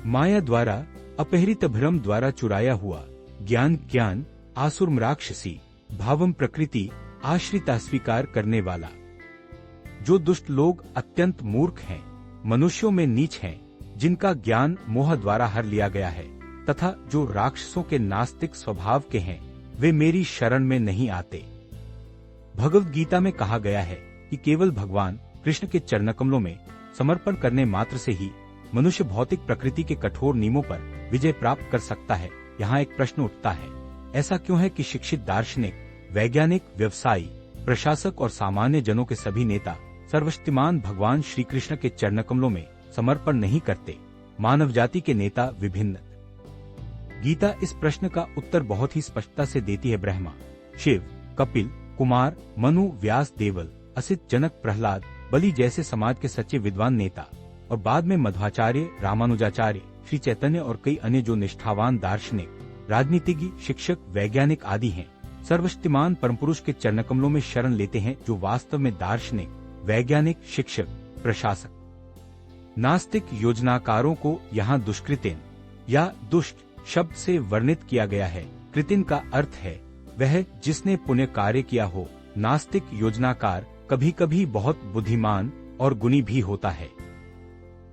माया द्वारा अपहरित भ्रम द्वारा चुराया हुआ ज्ञान आसुर राक्षसी भावम प्रकृति आश्रिता स्वीकार करने वाला। जो दुष्ट लोग अत्यंत मूर्ख हैं, मनुष्यों में नीच हैं, जिनका ज्ञान मोह द्वारा हर लिया गया है, तथा जो राक्षसों के नास्तिक स्वभाव के हैं, वे मेरी शरण में नहीं आते। भगवद गीता में कहा गया है कि केवल भगवान कृष्ण के चरणकमलों में समर्पण करने मात्र से ही मनुष्य भौतिक प्रकृति के कठोर नियमों पर विजय प्राप्त कर सकता है। यहाँ एक प्रश्न उठता है, ऐसा क्यों है कि शिक्षित दार्शनिक, वैज्ञानिक, व्यवसायी, प्रशासक और सामान्य जनों के सभी नेता सर्वशक्तिमान भगवान श्री कृष्ण के चरणकमलों में समर्पण नहीं करते? मानव जाति के नेता विभिन्न। गीता इस प्रश्न का उत्तर बहुत ही स्पष्टता से देती है। ब्रह्मा, शिव, कपिल, कुमार, मनु, व्यास, देवल, असित, जनक, प्रहलाद, बलि जैसे समाज के सच्चे विद्वान नेता और बाद में मध्वाचार्य, रामानुजाचार्य, श्री चैतन्य और कई अन्य जो निष्ठावान दार्शनिक, राजनीतिज्ञ, शिक्षक, वैज्ञानिक आदि हैं, सर्वशक्तिमान परमपुरुष के चरणकमलों में शरण लेते हैं, जो वास्तव में दार्शनिक, वैज्ञानिक, शिक्षक, प्रशासक, नास्तिक, योजनाकारों को यहाँ दुष्कृतिन या दुष्ट शब्द से वर्णित किया गया है। कृतिन का अर्थ है वह जिसने पुण्य कार्य किया हो। नास्तिक योजनाकार कभी कभी बहुत बुद्धिमान और गुणी भी होता है,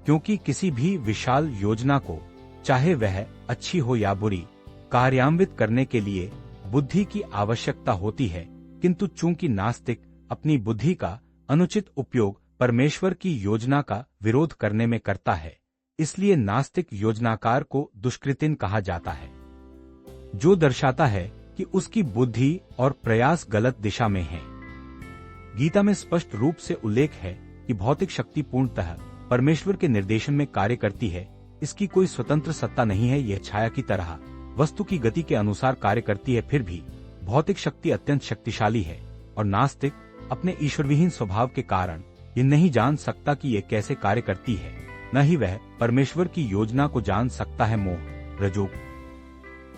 क्योंकि किसी भी विशाल योजना को, चाहे वह अच्छी हो या बुरी, कार्यान्वित करने के लिए बुद्धि की आवश्यकता होती है। किंतु चूंकि नास्तिक अपनी बुद्धि का अनुचित उपयोग परमेश्वर की योजना का विरोध करने में करता है, इसलिए नास्तिक योजनाकार को दुष्कृतिन कहा जाता है, जो दर्शाता है कि उसकी बुद्धि और प्रयास गलत दिशा में है। गीता में स्पष्ट रूप से उल्लेख है कि भौतिक शक्ति पूर्णतः परमेश्वर के निर्देशन में कार्य करती है। इसकी कोई स्वतंत्र सत्ता नहीं है। यह छाया की तरह वस्तु की गति के अनुसार कार्य करती है। फिर भी भौतिक शक्ति अत्यंत शक्तिशाली है और नास्तिक अपने ईश्वरविहीन स्वभाव के कारण ये नहीं जान सकता कि यह कैसे कार्य करती है। न ही वह परमेश्वर की योजना को जान सकता है। मोह रजोग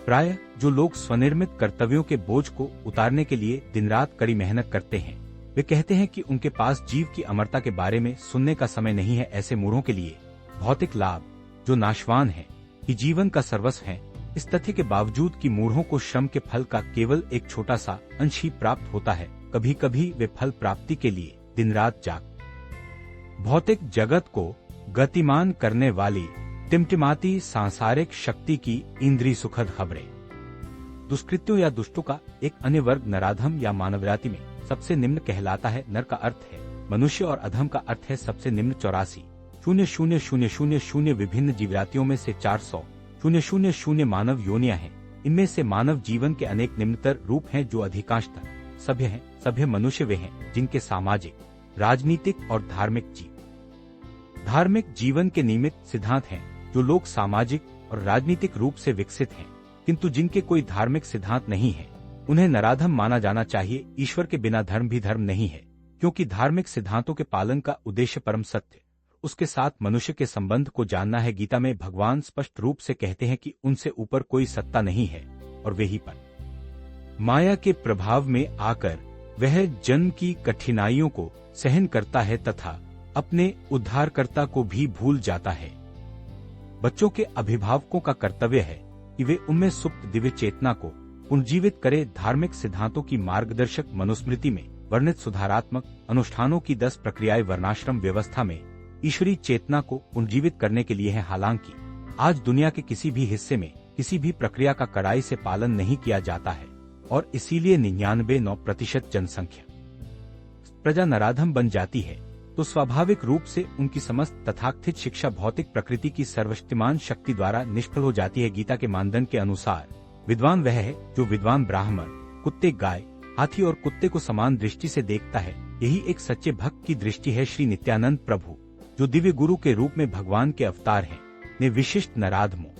प्राय जो लोग स्वनिर्मित कर्तव्यों के बोझ को उतारने के लिए दिन रात कड़ी मेहनत करते हैं, वे कहते हैं कि उनके पास जीव की अमरता के बारे में सुनने का समय नहीं है। ऐसे मूढ़ों के लिए भौतिक लाभ जो नाशवान है कि जीवन का सर्वस्व है, इस तथ्य के बावजूद कि मूढ़ों को श्रम के फल का केवल एक छोटा सा अंश ही प्राप्त होता है, कभी कभी वे फल प्राप्ति के लिए दिन रात जाग भौतिक जगत को गतिमान करने वाली टिमटिमाती सांसारिक शक्ति की इंद्रिय सुखद खबरें। दुष्कृत्यों या दुष्टों का एक अन्य वर्ग नराधम या मानवजाति में सबसे निम्न कहलाता है। नर का अर्थ है मनुष्य और अधम का अर्थ है सबसे निम्न। 84,000,000 विभिन्न जीवजातियों में से 400,000 मानव योनियां हैं। इनमें से मानव जीवन के अनेक निम्नतर रूप हैं जो अधिकांशतः सभ्य हैं। सभ्य मनुष्य वे हैं जिनके सामाजिक, राजनीतिक और धार्मिक जीवन के नियमित सिद्धांत हैं, जो लोग सामाजिक और राजनीतिक रूप से विकसित हैं, किंतु जिनके कोई धार्मिक सिद्धांत नहीं है, उन्हें नराधम माना जाना चाहिए। ईश्वर के बिना धर्म भी धर्म नहीं है, क्योंकि धार्मिक सिद्धांतों के पालन का उद्देश्य परम सत्य, उसके साथ मनुष्य के संबंध को जानना है। गीता में भगवान स्पष्ट रूप से कहते हैं कि उनसे ऊपर कोई सत्ता नहीं है और वे ही पर माया के प्रभाव में आकर वह जन्म की कठिनाइयों को सहन करता है तथा अपने उद्धारकर्ता को भी भूल जाता है। बच्चों के अभिभावकों का कर्तव्य है कि वे उनमें सुप्त दिव्य चेतना को पुनर्जीवित करे। धार्मिक सिद्धांतों की मार्गदर्शक मनुस्मृति में वर्णित सुधारात्मक अनुष्ठानों की 10 प्रक्रियाएं वर्णाश्रम व्यवस्था में ईश्वरीय चेतना को पुनर्जीवित करने के लिए है। हालांकि आज दुनिया के किसी भी हिस्से में किसी भी प्रक्रिया का कड़ाई से पालन नहीं किया जाता है और इसीलिए 99.9% जनसंख्या प्रजा नराधम बन जाती है, तो स्वाभाविक रूप से उनकी समस्त तथाकथित शिक्षा भौतिक प्रकृति की सर्वशक्तिमान शक्ति द्वारा निष्फल हो जाती है। गीता के मानदंड के अनुसार विद्वान वह है जो विद्वान ब्राह्मण कुत्ते, गाय, हाथी और कुत्ते को समान दृष्टि से देखता है। यही एक सच्चे भक्त की दृष्टि है। श्री नित्यानंद प्रभु, जो दिव्य गुरु के रूप में भगवान के अवतार हैं, ने विशिष्ट नराधमों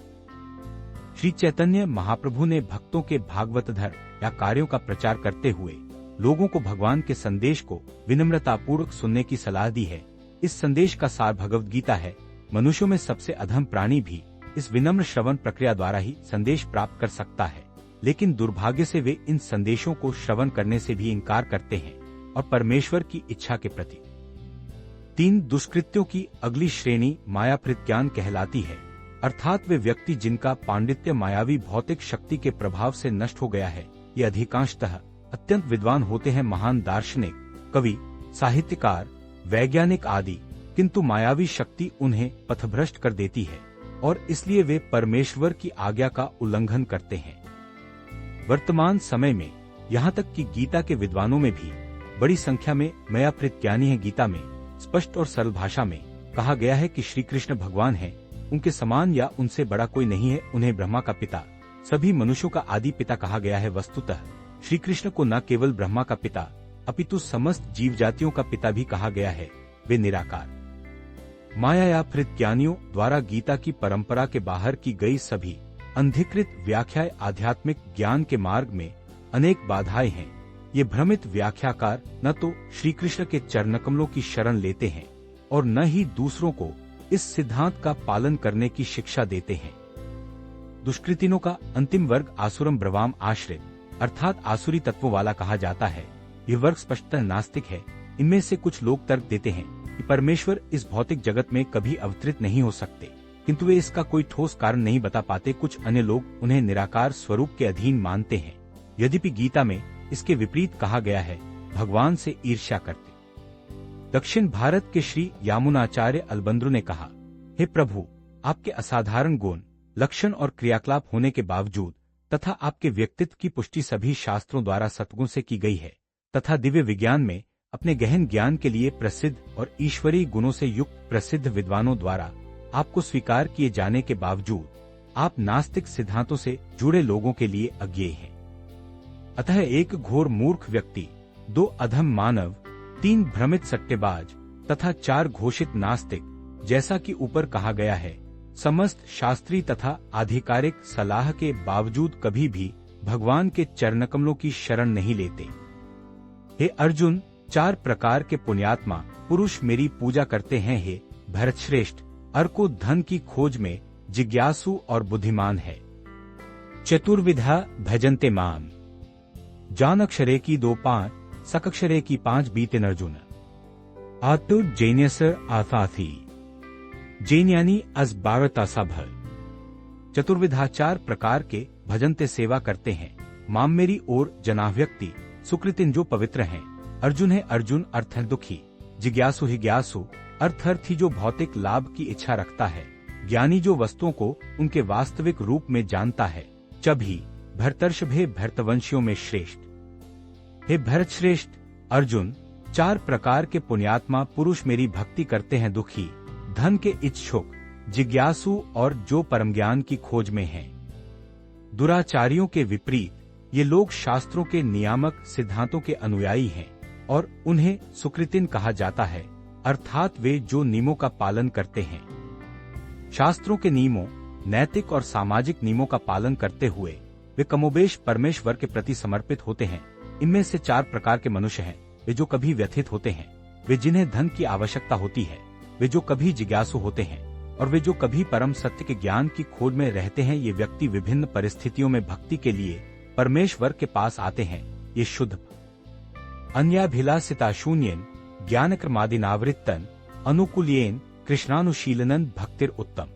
श्री चैतन्य महाप्रभु ने भक्तों के भागवत धर्म या कार्यों का प्रचार करते हुए लोगों को भगवान के संदेश को विनम्रतापूर्वक सुनने की सलाह दी है। इस संदेश का सार भगवद गीता है। मनुष्यों में सबसे अधम प्राणी भी इस विनम्र श्रवण प्रक्रिया द्वारा ही संदेश प्राप्त कर सकता है, लेकिन दुर्भाग्य से वे इन संदेशों को श्रवण करने से भी इनकार करते हैं और परमेश्वर की इच्छा के प्रति 3 दुष्कृत्यों की अगली श्रेणी मायाप्रत ज्ञान कहलाती है, अर्थात वे व्यक्ति जिनका पांडित्य मायावी भौतिक शक्ति के प्रभाव से नष्ट हो गया है। ये अधिकांशतः अत्यंत विद्वान होते हैं, महान दार्शनिक, कवि, साहित्यकार, वैज्ञानिक आदि, किंतु मायावी शक्ति उन्हें पथभ्रष्ट कर देती है और इसलिए वे परमेश्वर की आज्ञा का उल्लंघन करते हैं। वर्तमान समय में यहाँ तक कि गीता के विद्वानों में भी बड़ी संख्या में मायाप्रत ज्ञानी है। गीता में स्पष्ट और सरल भाषा में कहा गया है कि श्री कृष्ण भगवान हैं, उनके समान या उनसे बड़ा कोई नहीं है। उन्हें ब्रह्मा का पिता, सभी मनुष्यों का आदि पिता कहा गया है। वस्तुतः श्री कृष्ण को न केवल ब्रह्मा का पिता अपितु समस्त जीव जातियों का पिता भी कहा गया है। वे निराकार मायाप्रत ज्ञानियों द्वारा गीता की परंपरा के बाहर की गई सभी अंधिकृत व्याख्याएं आध्यात्मिक ज्ञान के मार्ग में अनेक बाधाएं हैं। ये भ्रमित व्याख्याकार न तो श्री कृष्ण के चरणकमलों की शरण लेते हैं और न ही दूसरों को इस सिद्धांत का पालन करने की शिक्षा देते हैं। दुष्कृतिनों का अंतिम वर्ग आसुरम ब्रवाम आश्रित अर्थात आसुरी तत्वों वाला कहा जाता है। यह वर्ग स्पष्टतः नास्तिक है। इनमें से कुछ लोग तर्क देते हैं कि परमेश्वर इस भौतिक जगत में कभी अवतरित नहीं हो सकते, किंतु वे इसका कोई ठोस कारण नहीं बता पाते। कुछ अन्य लोग उन्हें निराकार स्वरूप के अधीन मानते हैं। यद्यपि गीता में इसके विपरीत कहा गया है, भगवान से ईर्ष्या करते। दक्षिण भारत के श्री यामुनाचार्य अलबंद्रु ने कहा, हे प्रभु, आपके असाधारण गुण, लक्षण और क्रियाकलाप होने के बावजूद तथा आपके व्यक्तित्व की पुष्टि सभी शास्त्रों द्वारा सद्गुण से की गई है तथा दिव्य विज्ञान में अपने गहन ज्ञान के लिए प्रसिद्ध और ईश्वरीय गुणों से युक्त प्रसिद्ध विद्वानों द्वारा आपको स्वीकार किए जाने के बावजूद आप नास्तिक सिद्धांतों से जुड़े लोगों के लिए अज्ञेय हैं। अतः एक घोर मूर्ख व्यक्ति, 2 अधम मानव, 3 भ्रमित सट्टेबाज तथा 4 घोषित नास्तिक, जैसा कि ऊपर कहा गया है, समस्त शास्त्रीय तथा आधिकारिक सलाह के बावजूद कभी भी भगवान के चरणकमलों की शरण नहीं लेते। हे अर्जुन, 4 प्रकार के पुण्यात्मा पुरुष मेरी पूजा करते हैं। हे भरतश्रेष्ठ, अर्को धन की खोज में जिज्ञासु और बुद्धिमान है। चतुर्विधा भजन्ते माम, जानक्षरे की 2 5, सकक्षरे की 5 बीतेन अर्जुन। आतुर जैन्यसर आथाथी, जैन्यानी अस 12 सभर। चतुर्विधा 4 प्रकार के भजनते सेवा करते हैं। माम मेरी ओर जनाव्यक्ति, सुकृतिन जो पवित्र हैं। अर्जुन है अर्जुन अर्थ है दुखी, जिज्ञासु ही ज्ञासु अर्थी जो भौतिक लाभ की इच्छा रखता है, ज्ञानी जो वस्तुओं को उनके वास्तविक रूप में जानता है। चभी भरतर्षभे भरतवंशियों में श्रेष्ठ। हे भरतश्रेष्ठ अर्जुन, 4 प्रकार के पुण्यात्मा पुरुष मेरी भक्ति करते हैं। दुखी, धन के इच्छुक, जिज्ञासु और जो परम ज्ञान की खोज में हैं। दुराचारियों के विपरीत ये लोग शास्त्रों के नियामक सिद्धांतों के अनुयायी हैं और उन्हें सुकृतिन कहा जाता है, अर्थात वे जो नियमों का पालन करते हैं। शास्त्रों के नियमों, नैतिक और सामाजिक नियमों का पालन करते हुए वे कमोबेश परमेश्वर के प्रति समर्पित होते हैं। इनमें से 4 प्रकार के मनुष्य हैं, वे जो कभी व्यथित होते हैं, वे जिन्हें धन की आवश्यकता होती है, वे जो कभी जिज्ञासु होते हैं और वे जो कभी परम सत्य के ज्ञान की खोज में रहते हैं। ये व्यक्ति विभिन्न परिस्थितियों में भक्ति के लिए परमेश्वर के पास आते हैं। ये शुद्ध अन्याभिलाषिता शून्यन ज्ञान क्रमादिनावृत्तन अनुकूल्येन कृष्णानुशीलनन भक्तिर उत्तम।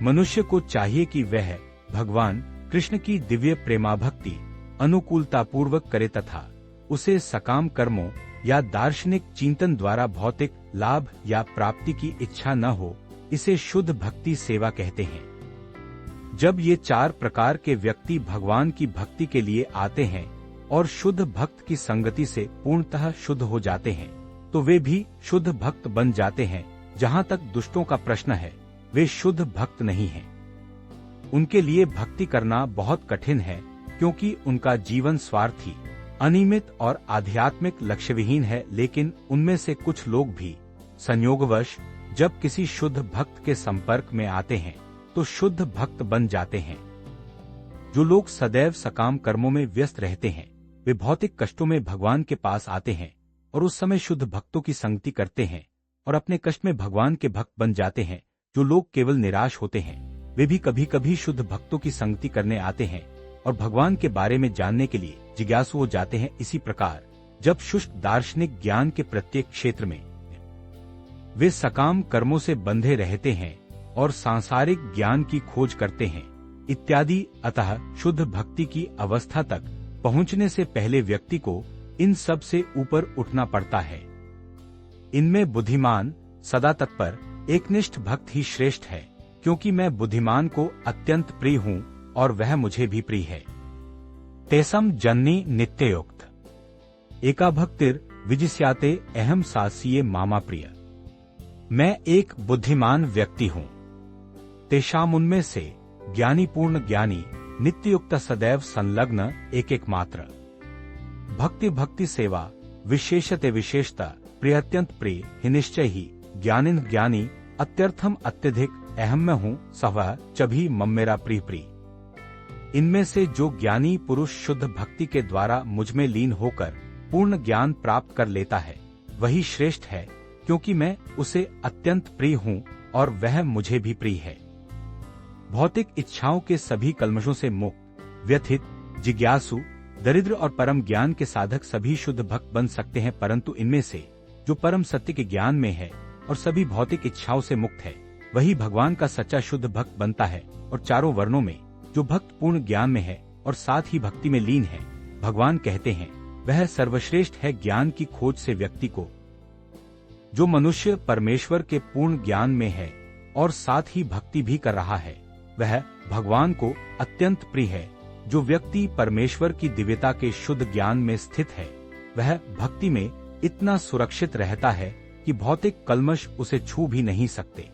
मनुष्य को चाहिए कि वह भगवान कृष्ण की दिव्य प्रेमाभक्ति अनुकूलता पूर्वक करे तथा उसे सकाम कर्मों या दार्शनिक चिंतन द्वारा भौतिक लाभ या प्राप्ति की इच्छा न हो। इसे शुद्ध भक्ति सेवा कहते हैं। जब ये 4 प्रकार के व्यक्ति भगवान की भक्ति के लिए आते हैं और शुद्ध भक्त की संगति से पूर्णतः शुद्ध हो जाते हैं, तो वे भी शुद्ध भक्त बन जाते हैं। जहाँ तक दुष्टों का प्रश्न है, वे शुद्ध भक्त नहीं हैं। उनके लिए भक्ति करना बहुत कठिन है, क्योंकि उनका जीवन स्वार्थी, अनियमित और आध्यात्मिक लक्ष्यविहीन है। लेकिन उनमें से कुछ लोग भी संयोगवश जब किसी शुद्ध भक्त के संपर्क में आते हैं तो शुद्ध भक्त बन जाते हैं। जो लोग सदैव सकाम कर्मों में व्यस्त रहते हैं, वे भौतिक कष्टों में भगवान के पास आते हैं और उस समय शुद्ध भक्तों की संगति करते हैं और अपने कष्ट में भगवान के भक्त बन जाते हैं। जो लोग केवल निराश होते हैं, वे भी कभी कभी शुद्ध भक्तों की संगति करने आते हैं और भगवान के बारे में जानने के लिए जिज्ञासु हो जाते हैं। इसी प्रकार जब शुष्क दार्शनिक ज्ञान के प्रत्येक क्षेत्र में वे सकाम कर्मों से बंधे रहते हैं और सांसारिक ज्ञान की खोज करते हैं इत्यादि, अतः शुद्ध भक्ति की अवस्था तक पहुंचने से पहले व्यक्ति को इन सब से ऊपर उठना पड़ता है। इनमें बुद्धिमान, सदा तत्पर, एकनिष्ठ भक्त ही श्रेष्ठ है, क्योंकि मैं बुद्धिमान को अत्यंत प्रिय हूँ और वह मुझे भी प्रिय है। तेसम जन्नी नित्ययुक्त एका भक्तिर विजिष्याते अहम सासीये मामा प्रिय। मैं एक बुद्धिमान व्यक्ति हूँ। तेषाम उनमें से ज्ञानी पूर्ण ज्ञानी नित्ययुक्त सदैव संलग्न एक एक मात्र। भक्ति सेवा विशेषते विशेषता प्रिय अत्यंत प्रिय ही निश्चय ही ज्ञानिन ज्ञानी अत्यर्थम अत्यधिक अहम में हूँ सवह चभी मम मेरा प्रिय प्रिय। इनमें से जो ज्ञानी पुरुष शुद्ध भक्ति के द्वारा मुझमें लीन होकर पूर्ण ज्ञान प्राप्त कर लेता है, वही श्रेष्ठ है, क्योंकि मैं उसे अत्यंत प्रिय हूँ और वह मुझे भी प्रिय है। भौतिक इच्छाओं के सभी कल्मशों से मुक्त, व्यथित, जिज्ञासु, दरिद्र और परम ज्ञान के साधक सभी शुद्ध भक्त बन सकते हैं, परंतु इनमें से जो परम सत्य के ज्ञान में है और सभी भौतिक इच्छाओं से मुक्त है, वही भगवान का सच्चा शुद्ध भक्त बनता है। और चारों वर्णों में जो भक्त पूर्ण ज्ञान में है और साथ ही भक्ति में लीन है, भगवान कहते हैं वह सर्वश्रेष्ठ है। ज्ञान की खोज से व्यक्ति को, जो मनुष्य परमेश्वर के पूर्ण ज्ञान में है और साथ ही भक्ति भी कर रहा है, वह भगवान को अत्यंत प्रिय है। जो व्यक्ति परमेश्वर की दिव्यता के शुद्ध ज्ञान में स्थित है, वह भक्ति में इतना सुरक्षित रहता है कि भौतिक कल्मश उसे छू भी नहीं सकते।